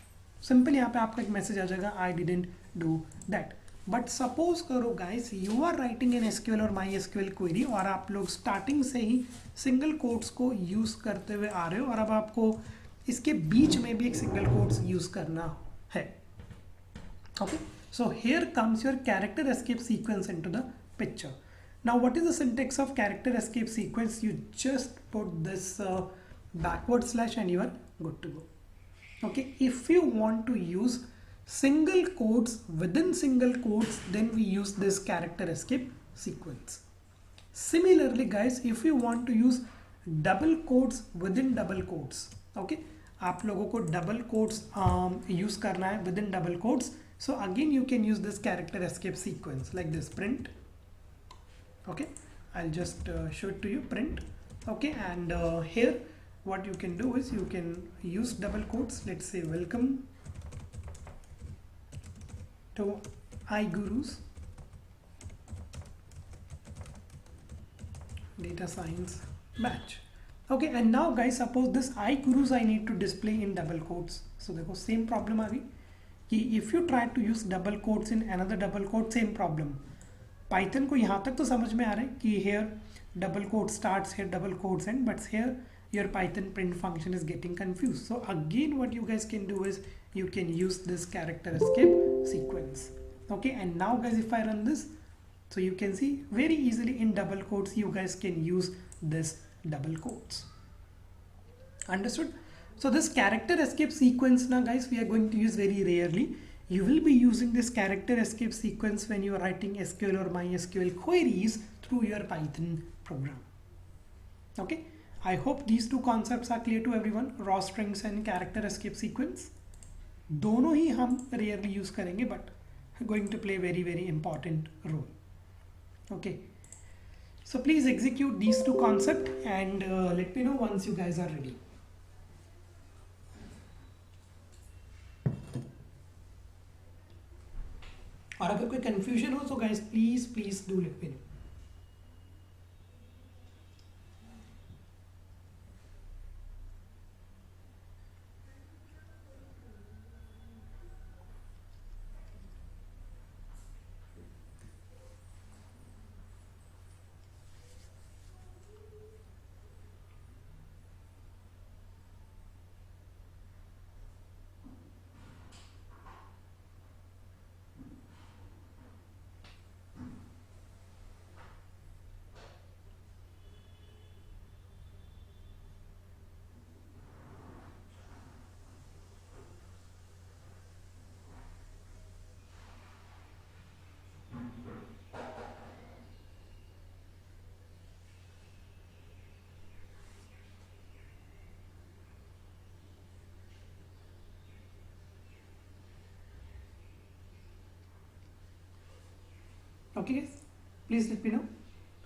simple यहाँ पे आपका एक मैसेज आ जाएगा I didn't do that. But suppose करो guys you are writing an SQL और माई एसक्यूएल क्वेरी और आप लोग स्टार्टिंग से ही सिंगल कोट्स को यूज़ करते हुए आ रहे हो और अब आपको इसके बीच में भी एक सिंगल कोट्स यूज़ करना है। Okay, so here comes your character escape sequence into the picture. Now what is the syntax of character escape sequence, you just put this backward slash and you are good to go। okay, if you want to use single quotes within single quotes, then we use this character escape sequence। similarly guys, if you want to use double quotes within double quotes, okay, आप लोगों को double quotes use करना है with in double quotes, so again you can use this character escape sequence like this print. okay, I'll just show it to you, print, okay, and here what you can do is you can use double quotes, let's say welcome to iGurus data science batch, Okay, and now guys, suppose this I gurus I need to display in double quotes. So देखो same problem आ गई कि if you try to use double quotes in another double quote, same problem. Python को यहाँ तक तो समझ में आ रहा है कि here double quote starts, here double quotes end, but here your Python print function is getting confused. So again, what you guys can do is you can use this character escape sequence. Okay, and now guys, if I run this, so you can see very easily in double quotes you guys can use this double quotes. Understood? So this character escape sequence now guys we are going to use very rarely. You will be using this character escape sequence when you are writing SQL or MySQL queries through your Python program. Okay, I hope these two concepts are clear to everyone. Raw strings and character escape sequence दोनों ही हम rarely use करेंगे but going to play very important role. Okay, so please execute these two concepts and let me know once you guys are ready. और अगर कोई confusion हो तो guys please do let me no. Okay guys, please let me know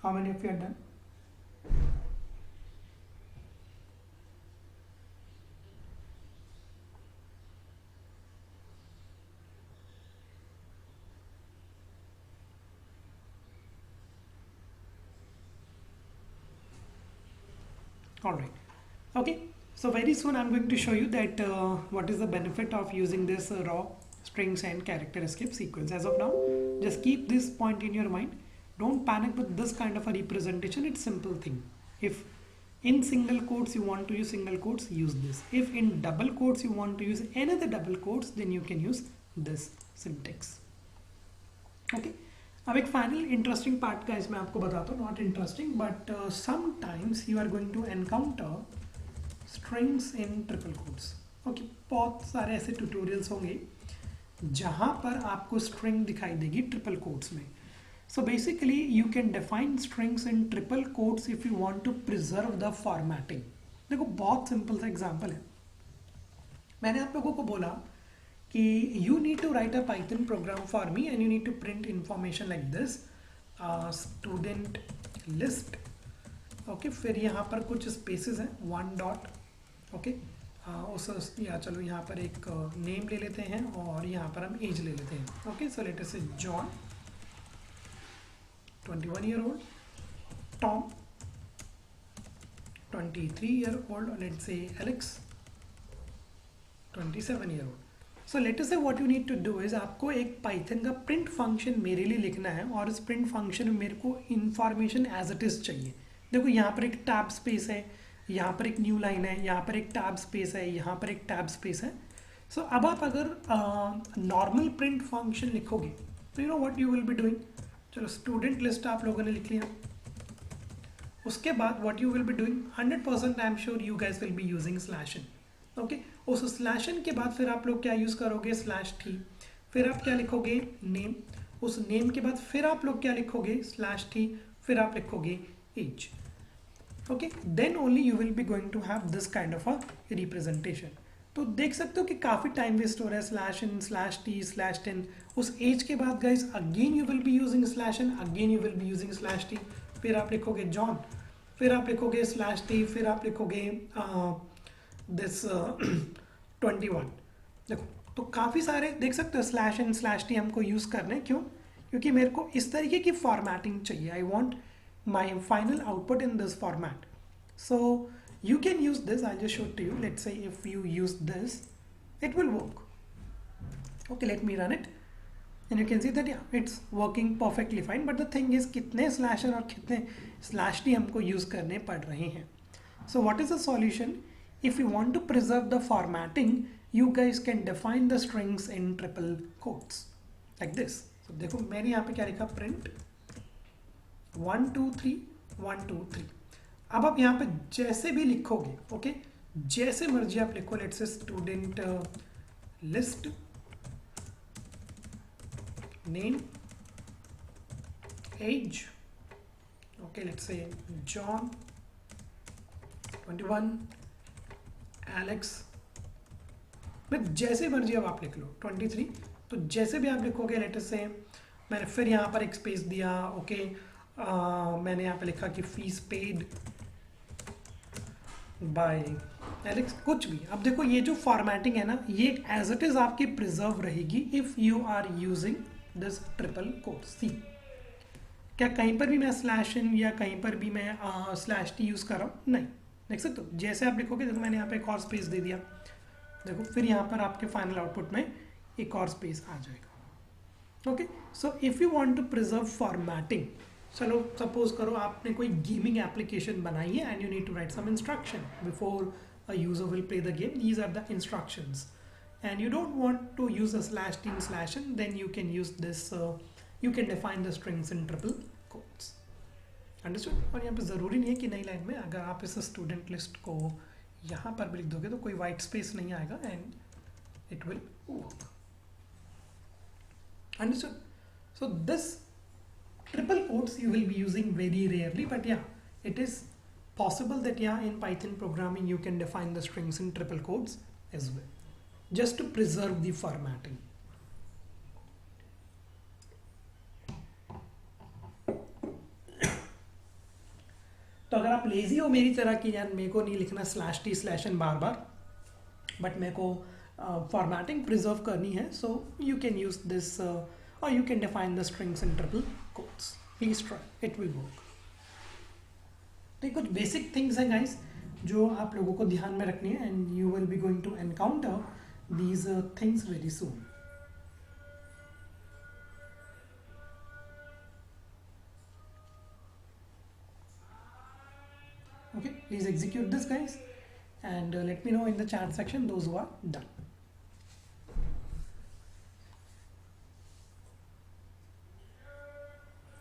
how many of you are done. All right, okay, so very soon I'm going to show you that what is the benefit of using this raw strings and character escape sequence. As of now, just keep this point in your mind. Don't panic with this kind of a representation. It's simple thing. If in single quotes you want to use single quotes, use this. If in double quotes you want to use another double quotes, then you can use this syntax. Okay, अब एक final interesting part का इसमें आपको बताता हूँ. Not interesting but sometimes you are going to encounter strings in triple quotes. Okay, बहुत सारे ऐसे ट्यूटोरियल्स होंगे जहाँ पर आपको स्ट्रिंग दिखाई देगी ट्रिपल कोट्स में. So basically you can define strings in triple quotes if you want to preserve the formatting. देखो बहुत सिंपल सा एग्जांपल है. मैंने आप लोगों को बोला कि you need to write a Python program for me and you need to print information like this, student list. Okay, फिर यहाँ पर कुछ स्पेसेस हैं, वन डॉट. ओके, उस या चलो यहाँ पर एक नेम ले लेते हैं और यहाँ पर हम एज ले लेते हैं. Okay, so let us say John 21 year old, Tom 23 year old, let's say Alex 27 year old. So let us say what you need to do is आपको एक पाइथन का प्रिंट फंक्शन मेरे लिए लिखना है और इस प्रिंट फंक्शन में मेरे को इन्फॉर्मेशन एज इट इज़ चाहिए. देखो यहाँ पर एक टैब स्पेस है, यहाँ पर एक न्यू लाइन है, यहाँ पर एक टैब स्पेस है, यहाँ पर एक टैब स्पेस है. सो अब आप अगर नॉर्मल प्रिंट फंक्शन लिखोगे तो you know what you will be doing. चलो स्टूडेंट लिस्ट आप लोगों ने लिख लिया. उसके बाद what you will be doing 100% I am sure you guys will be using slash in. Okay, उस स्लैश इन के बाद फिर आप लोग क्या यूज़ करोगे, स्लैश टी. फिर आप क्या लिखोगे, नेम. उस नेम के बाद फिर आप लोग क्या लिखोगे, स्लैश टी. फिर आप लिखोगे एज. Okay, then only you will be going to have this kind of a representation. तो देख सकते हो कि काफ़ी टाइम वेस्ट हो रहा है. स्लैश इन, स्लैश टी, स्लैश टेन. उस एज के बाद guys again you will be using slash in, again you will be using slash T. फिर आप लिखोगे जॉन, फिर आप लिखोगे स्लैश टी, फिर आप लिखोगे दिस 21. देखो तो काफ़ी सारे देख सकते हो स्लैश इन स्लैश टी हमको यूज़ करने. क्यों? क्योंकि मेरे को इस तरीके की फॉर्मेटिंग चाहिए. I want my final output in this format. So You can use this. I'll just show it to you. Let's say if you use this, it will work. Okay, let me run it. And you can see that yeah, it's working perfectly fine. But the thing is, कितने slasher और कितने slash t हमको use करने पड़ रहे हैं. So what is the solution? If you want to preserve the formatting, you guys can define the strings in triple quotes like this. So देखो मैंने यहाँ पे क्या लिखा, print 1 2 3 1 2 3. अब आप यहाँ पे जैसे भी लिखोगे, ओके, जैसे मर्जी आप लिखो. Let's say student list name, age, okay, let's say John, 21, Alex, but जैसे मर्जी अब आप लिख लो 23. तो जैसे भी आप लिखोगे, लेट्स से मैंने फिर यहाँ पर एक स्पेस दिया, ओके, मैंने यहाँ पे लिखा कि फीस पेड बाय एलेक्स, कुछ भी. अब देखो ये जो फॉर्मेटिंग है ना, ये एज इट इज आपकी प्रिजर्व रहेगी if you are using this triple quote. See क्या कहीं पर भी मैं स्लैश इन या कहीं पर भी मैं स्लैश टी यूज कर रहा हूँ? नहीं. देख सकते हो जैसे आप लिखोगे, देखो मैंने यहाँ पे एक और स्पेस दे दिया, देखो फिर यहाँ पर आपके फाइनल आउटपुट में एक और स्पेस आ जाएगा. Okay, so if you want to preserve formatting, चलो सपोज करो आपने कोई गेमिंग एप्लीकेशन बनाई है and you need to write some instruction before a user will play the game. These are the instructions and you don't want to use a slash t slash n, then you can use this, you can define the strings in triple quotes. Understood? और यहाँ पे ज़रूरी नहीं है कि नई line में अगर आप इस स्टूडेंट लिस्ट को यहाँ पर भी लिख दोगे तो कोई वाइट स्पेस नहीं आएगा and it will work. Understood? So this triple quotes you will be using very rarely, but yeah, it is possible that yeah, in Python programming you can define the strings in triple quotes as well, just to preserve the formatting. तो अगर आप lazy हो मेरी तरह कि यार मेरे को नहीं लिखना स्लैश टी स्लैश एन बार बार, बट मेरे को फॉर्मेटिंग प्रिजर्व करनी है, so you can use this और you can define the strings in triple quotes. Please try, it will work. तो कुछ बेसिक थिंग्स हैं गाइस जो आप लोगों को ध्यान में रखनी है and you will be going to encounter these things very soon. Okay, please execute this guys and let me know in the chat section those who are done.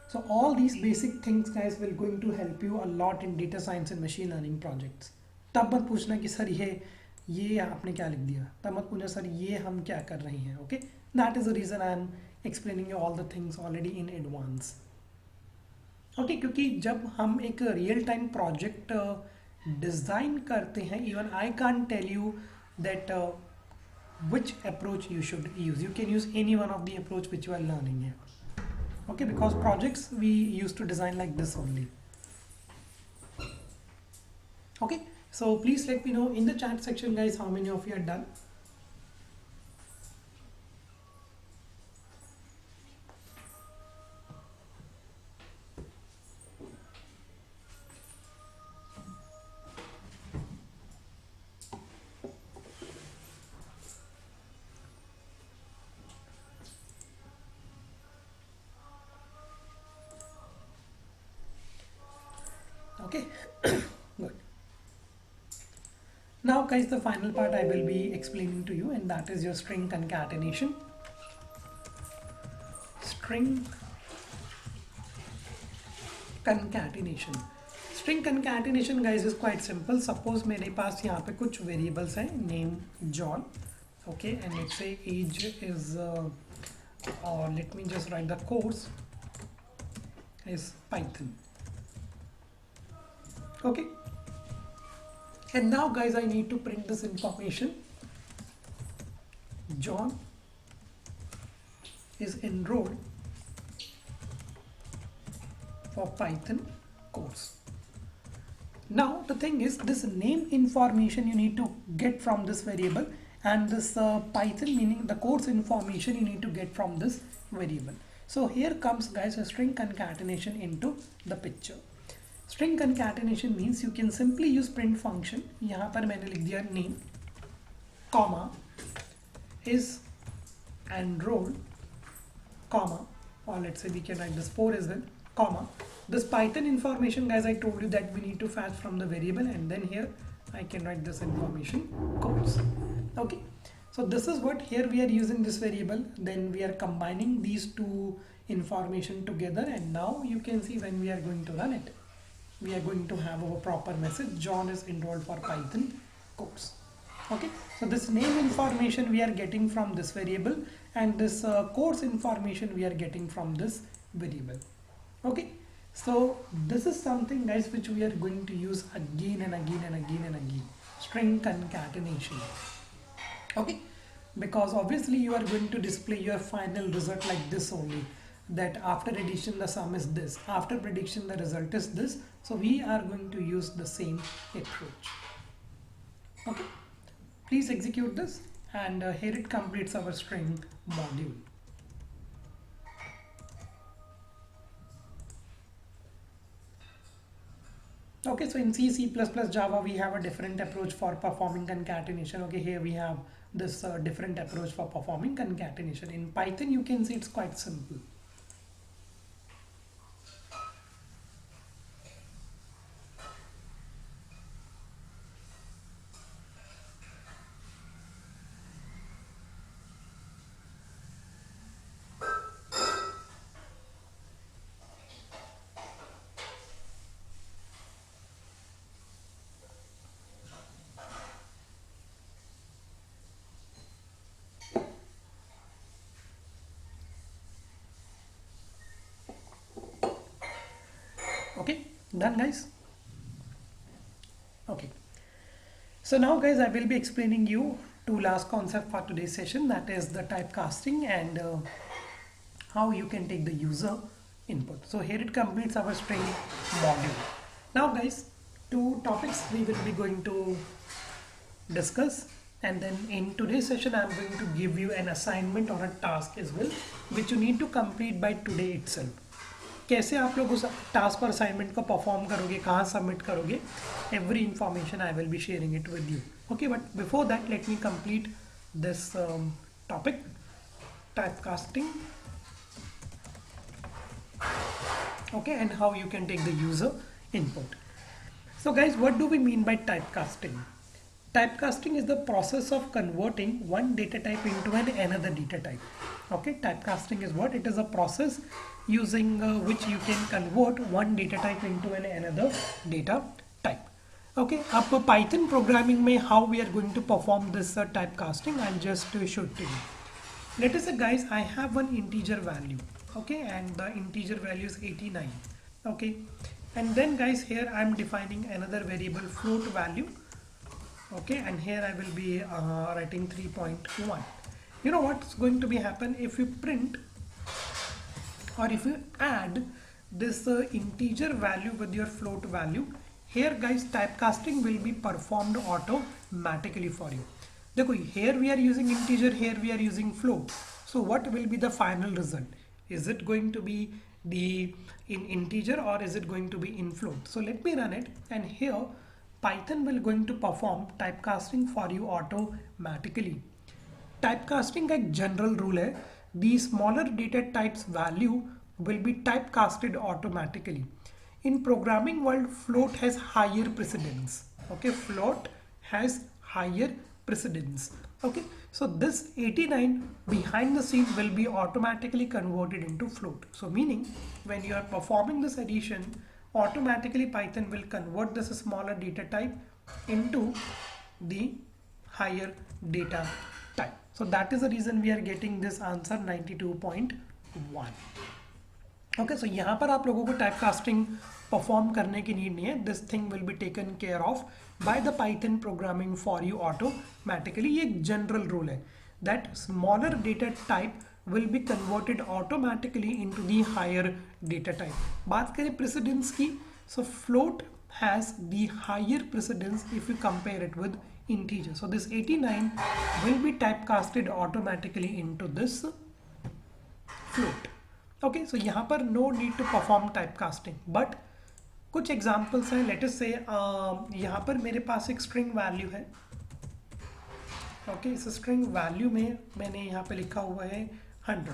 So all these basic things guys will going to help you a lot in data science and machine learning projects. तब मत पूछना कि sir ये आपने क्या लिख दिया, तब मत पूछना सर ये हम क्या कर रहे हैं. Okay, that is the reason I am explaining you all the things already in advance. Okay, क्योंकि जब हम एक रियल टाइम प्रोजेक्ट डिज़ाइन करते हैं, even I can tell you that which approach you should use. You can use any one of the approach which you are learning here. Okay, because projects we used to design like this only. Okay, so please let me know in the chat section guys how many of you are done. Okay, good. Now guys, the final part I will be explaining to you, and that is your string concatenation. String concatenation. String concatenation guys is quite simple. Suppose मेरे पास यहाँ पे कुछ variables हैं, name John, okay, and let's say age is or let me just write the course is Python. Okay, and now guys I need to print this information. John is enrolled for Python course. Now the thing is, this name information you need to get from this variable, and this Python, meaning the course information, you need to get from this variable. So here comes guys a string concatenation into the picture. String concatenation means you can simply use print function. यहाँ पर मैंने लिख दिया name, comma, is enrolled, comma, or let's say we can write this 4 as well, comma. This Python information, guys, I told you that we need to fetch from the variable, and then here I can write this information quotes. Okay, so this is what here we are using this variable, then we are combining these two information together, and now you can see when we are going to run it, we are going to have our proper message, John is enrolled for Python course. Okay, so this name information we are getting from this variable, and this course information we are getting from this variable. Okay, so this is something, guys, which we are going to use again and again and again and again, string concatenation. Okay, because obviously you are going to display your final result like this only, that after addition the sum is this, after prediction the result is this. So we are going to use the same approach. Okay, please execute this, and here it completes our string module. Okay, so in C, C++, Java, we have a different approach for performing concatenation. Okay, here we have this different approach for performing concatenation. In Python, you can see it's quite simple. Okay, done, guys. Okay, so now, guys, I will be explaining you two last concept for today's session, that is the typecasting and how you can take the user input. So here it completes our string module. Now, guys, two topics we will be going to discuss, and then in today's session I am going to give you an assignment or a task as well, which you need to complete by today itself. कैसे आप लोग उस task और assignment को perform करोगे, कहाँ submit करोगे, every information I will be sharing it with you. Okay, but before that let me complete this topic, typecasting, okay, and how you can take the user input. So guys, what do we mean by typecasting? Typecasting is the process of converting one data type into another data type. Okay, typecasting is what? It is a process using which you can convert one data type into another data type. Okay, up Python programming mein how we are going to perform this typecasting, I'll just show it to you. Let us say, guys, I have one integer value, okay, and the integer value is 89. Okay, and then, guys, here I'm defining another variable float value. Okay, and here I will be writing 3.1. You know what's going to be happen if you print or if you add this integer value with your float value? Here, guys, typecasting will be performed automatically for you. देखो, here we are using integer, here we are using float. So what will be the final result? Is it going to be in integer or is it going to be in float? So let me run it, and here Python will going to perform typecasting for you automatically. Typecasting का एक general rule है, the smaller data types value will be typecasted automatically. In programming world, float has higher precedence. Okay, float has higher precedence. Okay, so this 89 behind the scene will be automatically converted into float. So meaning when you are performing this addition, automatically Python will convert this smaller data type into the higher data type. So that is the reason we are getting this answer 92.1. Okay, so यहाँ पर आप लोगों को typecasting perform करने की need नहीं है. This thing will be taken care of by the Python programming for you automatically. ये एक general rule है that smaller data type will be converted automatically into the higher data type. बात करें precedence की, so float has the higher precedence if you compare it with integer. So this 89 will be typecasted automatically into this float. Okay, so यहाँ पर no need to perform typecasting, but कुछ examples हैं, late us से यहाँ पर मेरे पास एक string value है। ओके, इस स्ट्रिंग वैल्यू में मैंने यहाँ पे लिखा हुआ है 100।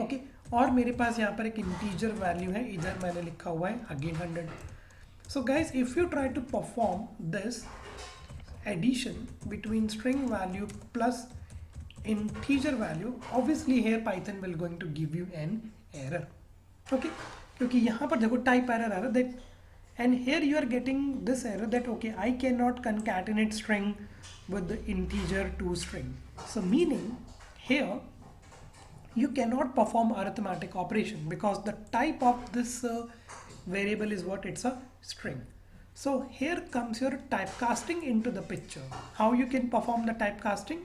ओके, और मेरे पास यहाँ पर एक इंटीजर वैल्यू है, इधर मैंने लिखा हुआ है again 100। So guys, if you try to perform this addition between string value plus integer value, obviously here Python will going to give you an error. Okay, क्योंकि यहाँ पर देखो type error आ रहा है that, and here you are getting this error that okay, I cannot concatenate string with the integer to string. So meaning here you cannot perform arithmetic operation because the type of this variable is what, it's a string. So here comes your typecasting into the picture. How you can perform the typecasting?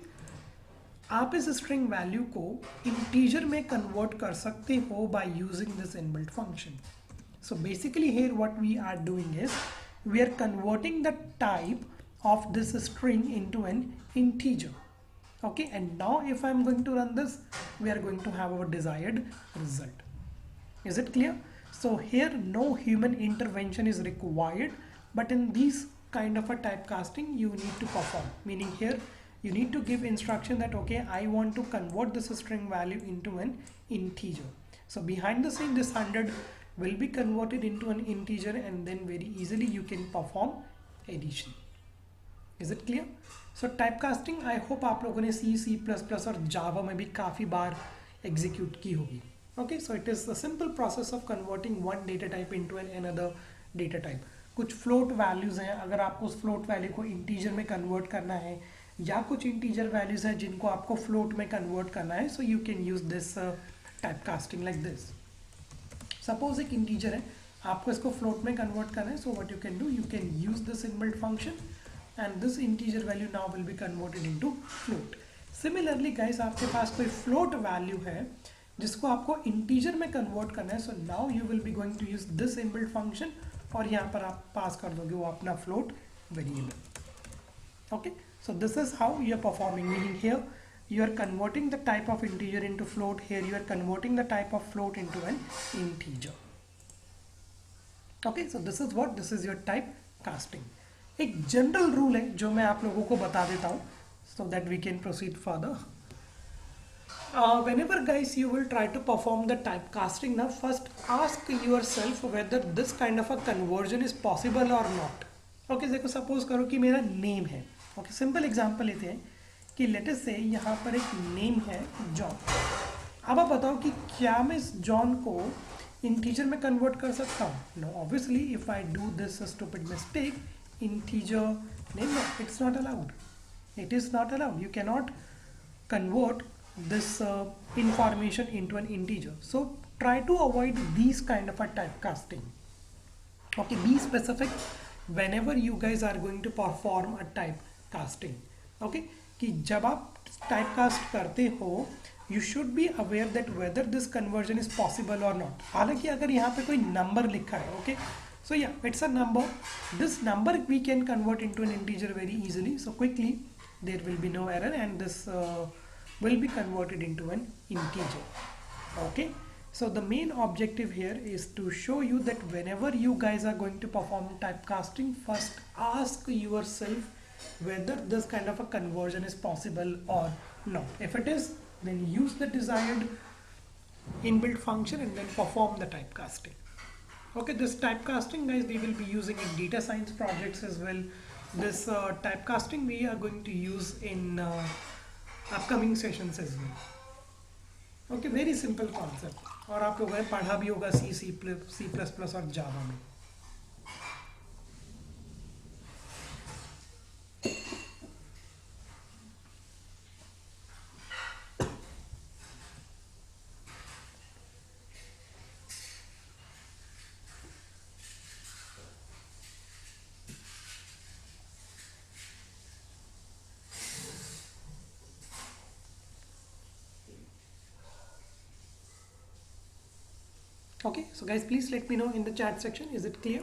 आप इस string value को integer में convert कर सकते हो by using this inbuilt function. So basically here what we are doing is we are converting the type of this string into an integer. Okay, and now if I'm going to run this, we are going to have our desired result. Is it clear? So here no human intervention is required, but in these kind of a typecasting you need to perform, meaning here you need to give instruction that okay, I want to convert this string value into an integer. So behind the scene this 100 will be converted into an integer, and then very easily you can perform addition. Is it clear? So typecasting I hope आप लोगों ने C++ और Java में भी काफ़ी बार execute की होगी. Okay, so it is the simple process of converting one data type into another data type. कुछ float values हैं, अगर आपको उस float value को integer में convert करना है, या कुछ integer values हैं जिनको आपको float में convert करना है, so you can use this typecasting like this. Suppose एक integer है, आपको इसको float में convert करना है, so what you can do, you can use this inbuilt function and this integer value now will be converted into float. Similarly guys, आपके पास कोई float value है जिसको आपको integer में convert करना है, so now you will be going to use this inbuilt function और यहाँ पर आप पास कर दोगे वो अपना float variable. Okay, so this is how you are performing, meaning here you are converting the type of integer into float, here you are converting the type of float into an integer. Okay, so this is what, this is your type casting. एक general rule है जो मैं आप लोगों को बता देता हूँ so that we can proceed further. Whenever guys you will try to perform the typecasting, now first ask yourself whether this kind of a conversion is possible or not. Okay, देखो suppose करो कि मेरा name है. Okay, simple example लेते हैं कि let us say यहाँ पर एक name है John. अब आप बताओ कि क्या मैं इस John को integer में convert कर सकता हूँ? No, obviously if I do this stupid mistake, integer name, no, it's not allowed. It is not allowed. You cannot convert this information into an integer. So try to avoid these kind of a typecasting. Okay, be specific whenever you guys are going to perform a typecasting. Okay, कि जब आप typecast करते हो you should be aware that whether this conversion is possible or not. हालांकि अगर यहाँ पे कोई number लिखा है, okay, so yeah, it's a number. This number we can convert into an integer very easily. So quickly, there will be no error, and this will be converted into an integer. Okay. So the main objective here is to show you that whenever you guys are going to perform typecasting, first ask yourself whether this kind of a conversion is possible or not. If it is, then use the desired inbuilt function and then perform the typecasting. Okay, this typecasting guys we will be using in data science projects as well. This typecasting we are going to use in upcoming sessions as well. Okay, very simple concept और आप लोगों ने पढ़ा भी होगा C++ और Java में. Okay, so guys please let me know in the chat section, is it clear?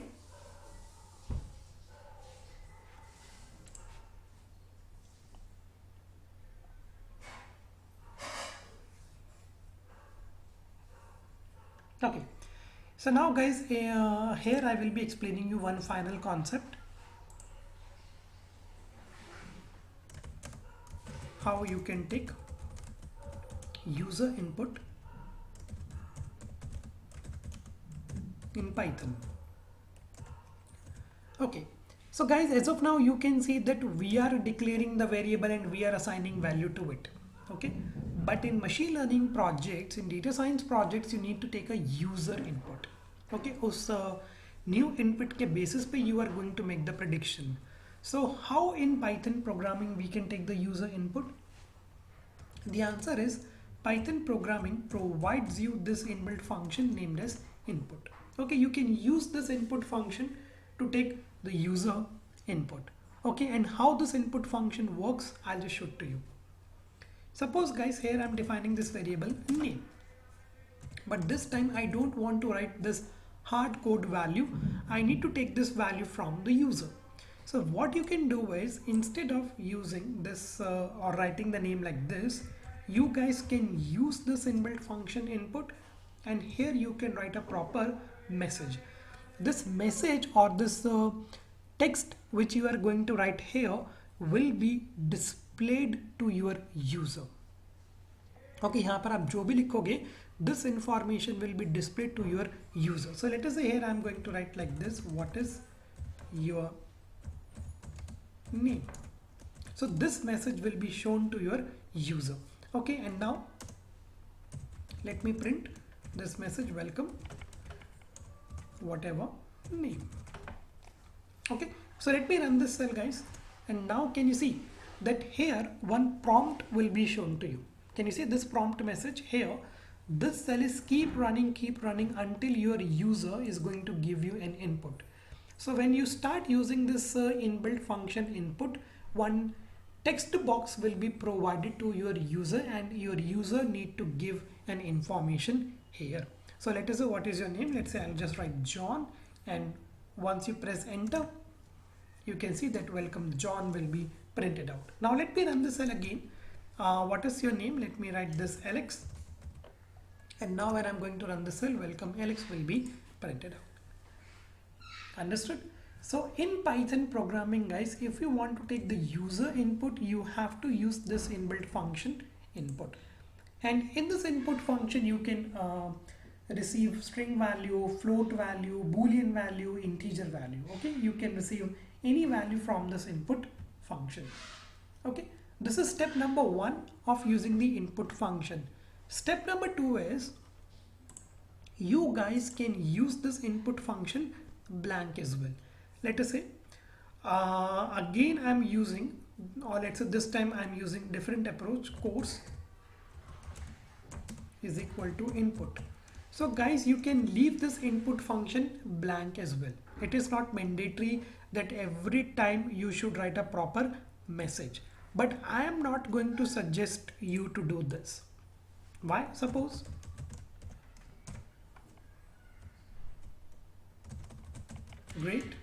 Okay, So now guys, here I will be explaining you one final concept, how you can take user input in Python. Okay, so guys, as of now you can see that we are declaring the variable and we are assigning value to it. Okay, but in machine learning projects, in data science projects, you need to take a user input. Okay, उस new input के basis पे you are going to make the prediction. So how in Python programming we can take the user input? The answer is Python programming provides you this inbuilt function named as input. Okay, you can use this input function to take the user input. Okay, and how this input function works, I'll just show it to you. Suppose guys, here I'm defining this variable name, but this time I don't want to write this hard code value. I need to take this value from the user. So what you can do is, instead of using this or writing the name like this, you guys can use this inbuilt function input, and here you can write a proper message. This message or this text which you are going to write here will be displayed to your user. Okay, यहाँ पर आप जो भी लिखोगे, this information will be displayed to your user. So let us say here I am going to write like this: what is your name? So this message will be shown to your user. Okay, and now let me print this message: welcome, whatever name. Okay, so let me run this cell guys, and now can you see that here one prompt will be shown to you? Can you see this prompt message here? This cell is keep running until your user is going to give you an input. So when you start using this inbuilt function input, one text box will be provided to your user, and your user need to give an information here. So let us say what is your name. Let's say I'll just write John, and once you press enter, you can see that welcome John will be printed out. Now let me run this cell again. What is your name? Let me write this Alex, and now when I'm going to run the cell, welcome Alex will be printed out. Understood? So in Python programming guys, if you want to take the user input, you have to use this inbuilt function input, and in this input function you can receive string value, float value, boolean value, integer value. Okay, you can receive any value from this input function. Okay, this is step number 1 of using the input function. Step number 2 is you guys can use this input function blank as well. Let us say again I'm using, or let's say this time I'm using different approach. Course is equal to input. So guys, you can leave this input function blank as well. It is not mandatory that every time you should write a proper message, but I am not going to suggest you to do this. Why? Suppose great,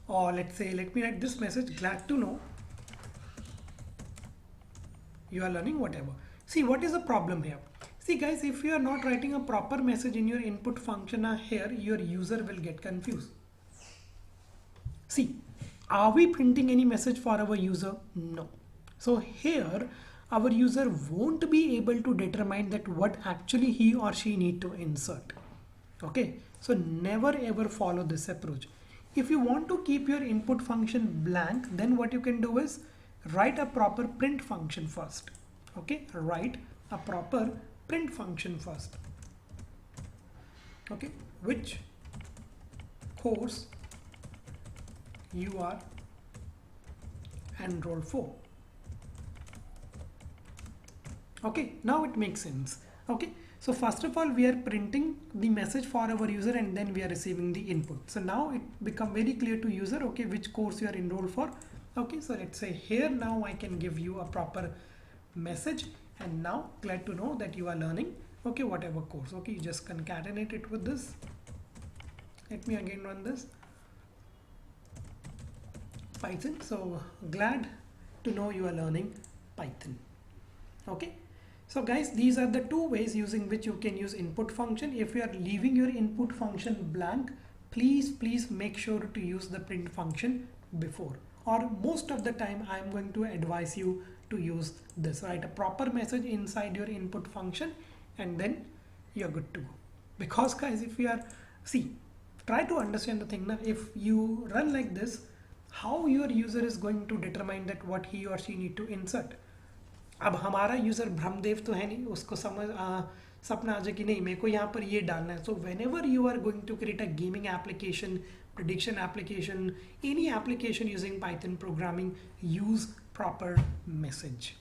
or let's say, let me write this message: glad to know you are learning whatever. See, what is the problem here? See guys, if you are not writing a proper message in your input function here, your user will get confused. See, are we printing any message for our user? No. So here our user won't be able to determine that what actually he or she need to insert. Okay, so never ever follow this approach. If you want to keep your input function blank, then what you can do is write a proper print function first. Okay, write a proper print function first. Okay, which course you are enrolled for. Okay, now it makes sense. Okay, so first of all we are printing the message for our user, and then we are receiving the input. So now it become very clear to user, okay, which course you are enrolled for. Okay, so let's say here now I can give you a proper message, and now glad to know that you are learning, okay, whatever course. Okay, you just concatenate it with this. Let me again run this Python. So glad to know you are learning Python. Okay, So guys, these are the two ways using which you can use input function. If you are leaving your input function blank, please make sure to use the print function before, or most of the time I am going to advise you to use this. Write a proper message inside your input function and then you're good to go. Because guys, if you are, see, try to understand the thing now. If you run like this, how your user is going to determine that what he or she need to insert. अब हमारा user Brahmadev तो है नहीं, उसको सपना आ जाए कि नहीं मेरे को यहाँ पर ये डालना है. So whenever you are going to create a gaming application, prediction application, any application using Python programming, use proper message.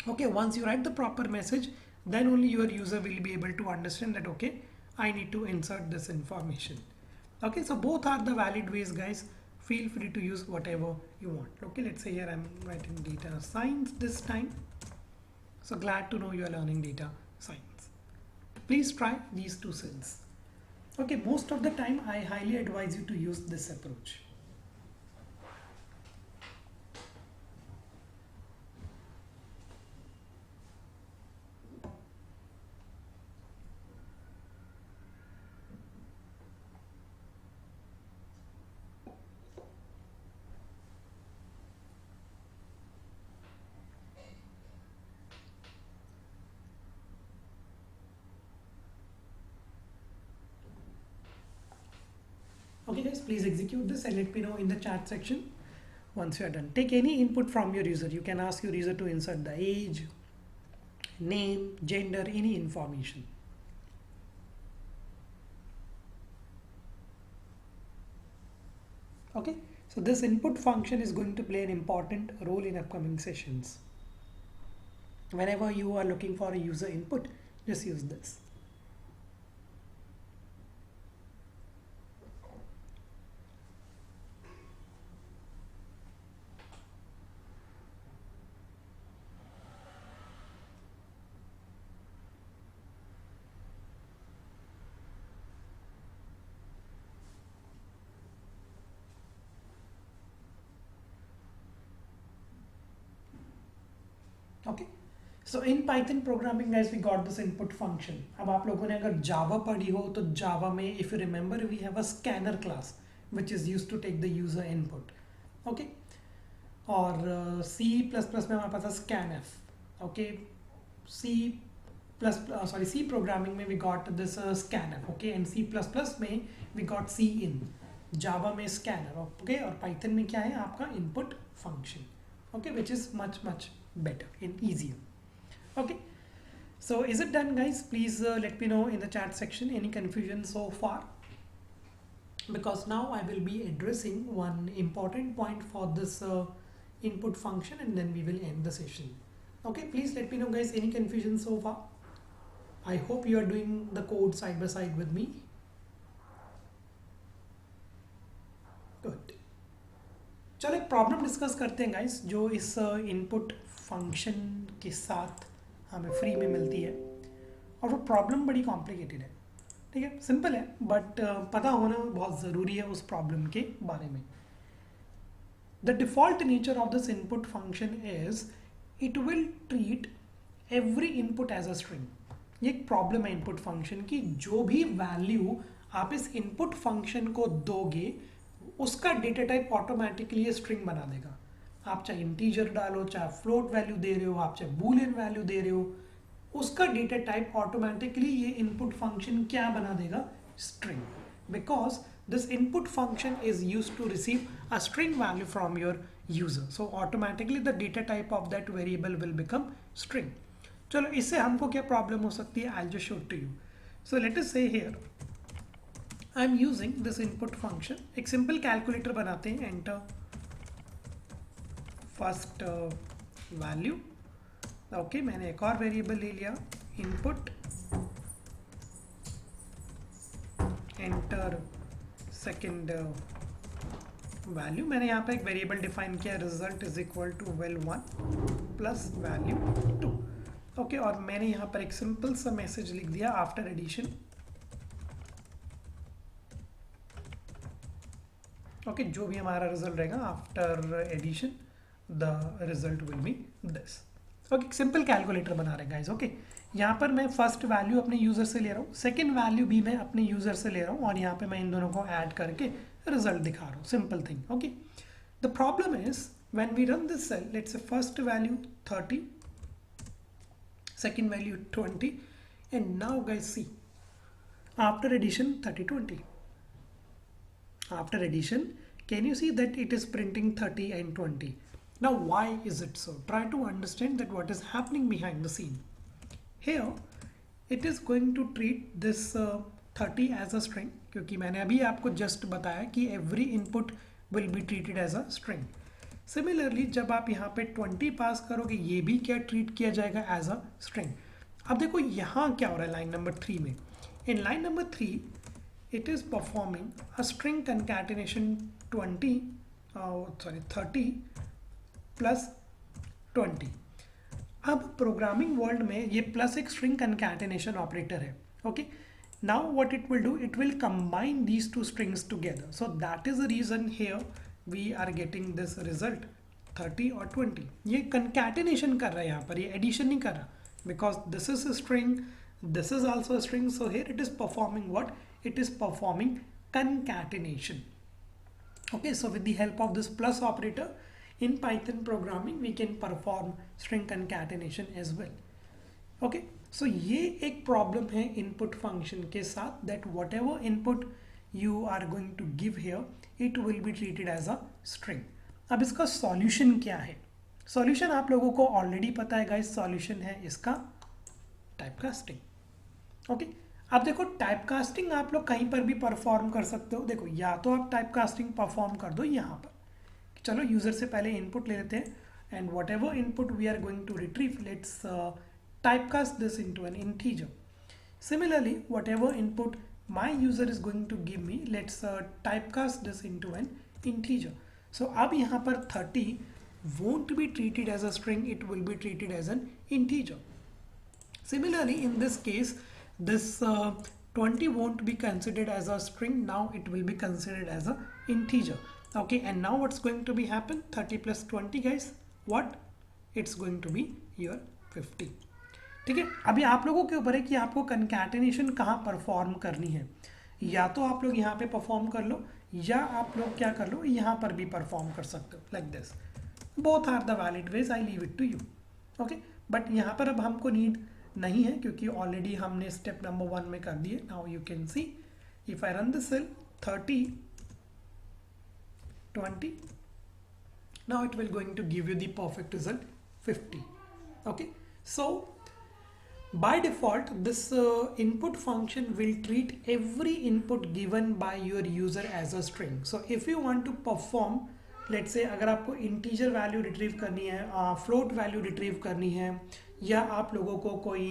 Okay, once you write the proper message, then only your user will be able to understand that okay, I need to insert this information. Okay, so both are the valid ways, guys. Feel free to use whatever you want. Okay, let's say here I'm writing data science this time. So glad to know you are learning data science. Please try these two cells. Okay, most of the time I highly advise you to use this approach. Okay guys, please execute this and let me know in the chat section once you are done. Take any input from your user. You can ask your user to insert the age, name, gender, any information. Okay, so this input function is going to play an important role in upcoming sessions. Whenever you are looking for a user input, just use this. Okay, so in Python programming guys, we got this input function. अब आप लोगों ने अगर Java पढ़ी हो तो Java में if you remember we have a scanner class which is used to take the user input. Okay, और C++ में हमारे पास है scanf. Okay, C programming में we got this scanf. Okay, and C++ में we got cin. Java में scanner. Okay, और Python में क्या है आपका input function. Okay, which is much better and easier. Okay, so is it done guys? Please let me know in the chat section any confusion so far, because now I will be addressing one important point for this input function and then we will end the session. Okay, please let me know guys any confusion so far. I hope you are doing the code side by side with me. Good. चलो एक problem discuss करते हैं guys जो इस input function के साथ हमें free में मिलती है, और वो प्रॉब्लम बड़ी कॉम्प्लिकेटेड है. ठीक है, सिंपल है बट पता होना बहुत ज़रूरी है उस प्रॉब्लम के बारे में. The default nature of this input function is it will treat every input as a string. ये एक प्रॉब्लम है इनपुट फंक्शन की. जो भी वैल्यू आप इस इनपुट फंक्शन को दोगे उसका डेटा टाइप ऑटोमेटिकली स्ट्रिंग बना देगा. आप चाहे इंटीजर डालो, चाहे फ्लोट वैल्यू दे रहे हो, आप चाहे बूलियन वैल्यू दे रहे हो, उसका डेटा टाइप ऑटोमेटिकली ये इनपुट फंक्शन क्या बना देगा, string. Because this input function is used to receive a string value from your user, so automatically the data type of that variable will become string. चलो इससे हमको क्या problem हो सकती है, I just show to you. So let us say here I am using this input function. एक simple calculator बनाते हैं. Enter first value. ओके, मैंने एक और वेरिएबल ले लिया इनपुट. Enter second value. मैंने यहाँ पे एक वेरिएबल डिफाइन किया result is equal to val1 plus value2. Okay, और मैंने यहाँ पर एक सिंपल सा मैसेज लिख दिया आफ्टर एडिशन. ओके, जो भी हमारा रिजल्ट रहेगा after addition the result will be this. Okay, simple calculator बना रहे गाइस। ओके, यहाँ पर मैं फर्स्ट वैल्यू अपने यूज़र से ले रहा हूँ, सेकेंड वैल्यू भी मैं अपने यूज़र से ले रहा हूँ, और यहाँ पे मैं इन दोनों को ऐड करके रिजल्ट दिखा रहा हूँ। Simple thing. Okay, the problem is when we run this cell, let's say first value 30, second value 20, and now guys see, after addition 30 20, after addition can you see that it is printing 30 and 20? Now why is it so? Try to understand that what is happening behind the scene. Here it is going to treat this 30 as a string, क्योंकि मैंने अभी आपको just बताया कि every input will be treated as a string. Similarly जब आप यहाँ पे 20 पास करोगे, ये भी क्या ट्रीट किया जाएगा एज अ स्ट्रिंग। अब देखो यहाँ क्या हो रहा है लाइन नंबर 3 में। In line number 3 it is performing a string concatenation 30 plus 20। अब प्रोग्रामिंग वर्ल्ड में ये प्लस एक स्ट्रिंग कंकैटिनेशन ऑपरेटर है। Okay, now what it will do, it will combine these two strings together. So that is the reason here we are getting this result 30 और 20। ये concatenation कर रहा है यहाँ पर, ये एडिशन नहीं कर रहा, because this is a string, this is also a string, so here it is performing what, it is performing concatenation. Okay, so with the help of this plus operator in Python programming we can perform string concatenation as well. Okay, so ये एक problem है input function के साथ, that whatever input you are going to give here it will be treated as a string. अब इसका solution क्या है? Solution आप लोगों को already पता है guys, solution है इसका typecasting. ओके, अब देखो टाइपकास्टिंग आप लोग कहीं पर भी परफॉर्म कर सकते हो। देखो या तो आप टाइपकास्टिंग परफॉर्म कर दो यहाँ पर, चलो यूजर से पहले इनपुट ले लेते हैं, and whatever input we are going to retrieve, let's typecast this into an integer. Similarly whatever input my user is going to give me, let's typecast this into an integer. So अब यहाँ पर 30 won't be treated as a string, it will be treated as an integer. Similarly in this case this 20 won't be considered as a string, now it will be considered as a integer. Okay, and now what's going to be happen, 30 plus 20 guys, what, it's going to be your 50. ठीक है, अभी आप लोगों के ऊपर है कि आपको कंकैटिनेशन कहाँ परफॉर्म करनी है। या तो आप लोग यहाँ पे परफॉर्म कर लो, या आप लोग क्या कर लो, यहाँ पर भी परफॉर्म कर सकते हो, like this. Both are the valid ways, I leave it to you. Okay, but यहाँ पर अब हमको नीड नहीं है क्योंकि ऑलरेडी हमने स्टेप नंबर 1 में कर दिए। Now you can see if I run the cell 30 20, now it will going to give you the perfect result 50. Okay, so by default this input function will treat every input given by your user as a string. So if you want to perform, let's say अगर आपको integer value retrieve करनी है, float value retrieve करनी है, या आप लोगों को कोई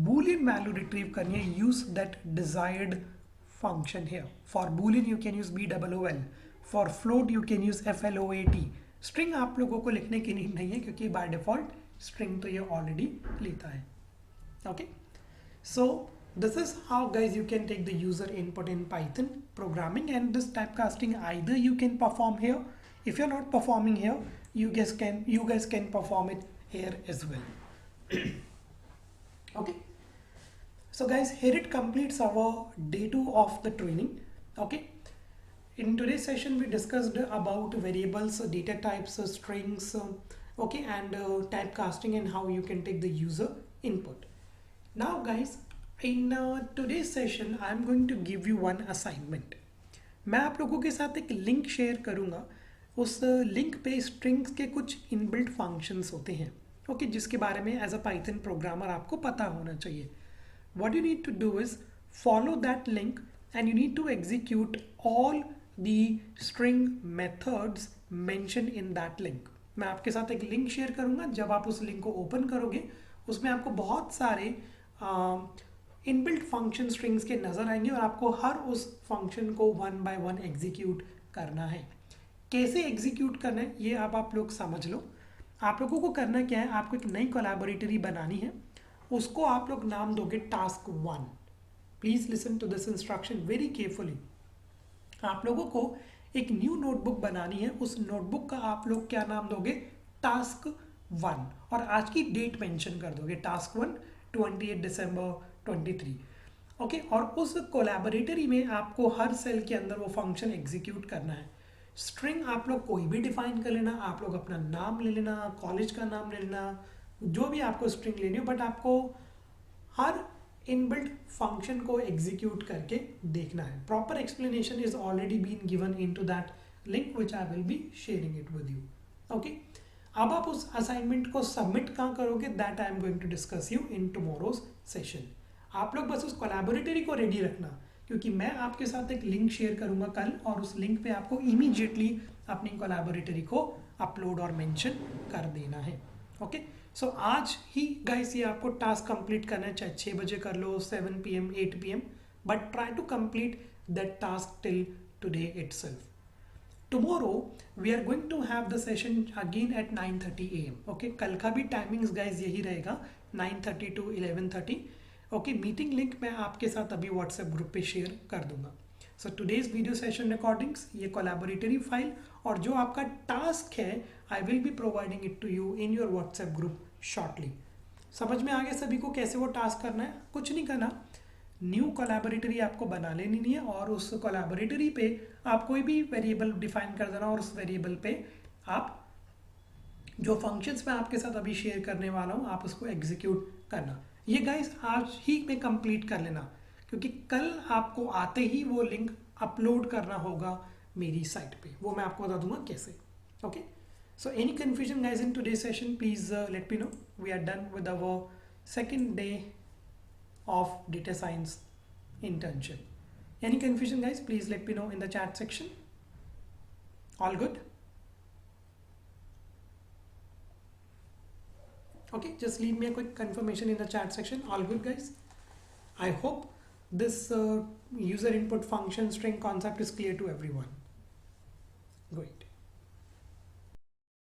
boolean value retrieve करनी है, use that desired function here. For boolean you can use BOOL, for float you can use FLOAT. string आप लोगों को लिखने की नीड नहीं है क्योंकि by default string तो ये already लेता है. Okay, so this is how guys you can take the user input in Python programming, and this typecasting either you can perform here, if you're not performing here you guys can perform it here as well. Okay, so guys here it completes our day 2 of the training. Okay, in today's session we discussed about variables, data types, strings, okay, and typecasting and how you can take the user input. Now guys in today's session I am going to give you one assignment. मैं आप लोगों के साथ एक link share करूंगा, उस link पे strings के कुछ इनबिल्ट फंक्शंस होते हैं, ओके, जिसके बारे में एज अ पाइथन प्रोग्रामर आपको पता होना चाहिए. What you need to do is follow that link and you need to execute all the string methods mention in that link. मैं आपके साथ एक लिंक शेयर करूंगा, जब आप उस लिंक को ओपन करोगे उसमें आपको बहुत सारे इनबिल्ट फंक्शन स्ट्रिंग्स के नज़र आएंगे और आपको हर उस फंक्शन को 1 by 1 एग्जीक्यूट करना है. कैसे एग्जीक्यूट करना है ये अब आप लोग समझ लो. आप लोगों को करना क्या है, आपको एक नई कोलैबोरेटरी बनानी है, उसको आप लोग नाम दोगे task 1. Please listen to this instruction very carefully. आप लोगों को एक न्यू नोटबुक बनानी है, उस नोटबुक का आप लोग क्या नाम दोगे, टास्क 1 और आज की डेट मेंशन कर दोगे, टास्क 1 28 दिसंबर 23। ओके, और उस कोलैबोरेटरी में आपको हर सेल के अंदर वो फंक्शन एग्जीक्यूट करना है। स्ट्रिंग आप लोग कोई भी डिफाइन कर लेना, आप लोग अपना नाम ले लेना, कॉलेज का नाम ले लेना, जो भी आपको स्ट्रिंग लेनी हो, बट आपको हर इनबिल्ट फंक्शन को एग्जीक्यूट करके देखना है। Proper explanation is already been given into that link which I will be sharing it with you. Okay, अब आप उस असाइनमेंट को सबमिट कहाँ करोगे, that I am going to discuss you in tomorrow's session. आप लोग बस उस कोलैबोरेटरी को रेडी रखना, क्योंकि मैं आपके साथ एक लिंक शेयर करूंगा कल, और उस लिंक पे आपको इमीडिएटली अपनी कोलैबोरेटरी को अपलोड और मेंशन कर देना है। ओके, सो आज ही गाइस ये आपको टास्क कंप्लीट करना है, चाहे 6 बजे कर लो, 7 PM 8 PM, but try to complete that task till today itself. Tomorrow we are going to have the session again at 9:30 AM। Okay, कल का भी टाइमिंग्स गाइज यही रहेगा, 9:30 to 11:30। ओके, मीटिंग लिंक मैं आपके साथ अभी व्हाट्सएप ग्रुप पे शेयर कर दूंगा। So today's video session recordings, ये कोलैबोरेटरी फाइल और जो आपका टास्क है, I will be providing it to you in your WhatsApp group shortly. समझ में आ गया सभी को कैसे वो टास्क करना है? कुछ नहीं करना, न्यू कोलैबोरेटरी आपको बना लेनी है और उस कोलैबोरेटरी पे आप कोई भी वेरिएबल डिफाइन कर देना और उस वेरिएबल पे आप जो फंक्शंस मैं आपके साथ अभी शेयर करने वाला हूँ आप उसको एग्जीक्यूट करना। ये गाइस आज ही में कंप्लीट कर लेना, क्योंकि कल आपको आते ही वो लिंक अपलोड करना होगा मेरी साइट पे, वो मैं आपको बता दूंगा कैसे। Okay, so any confusion guys in today session, please let me know. We are done with our second day of data science internship. Any confusion guys, please let me know in the chat section. All good? Okay, just leave me a quick confirmation in the chat section. All good guys? I hope this user input function string concept is clear to everyone.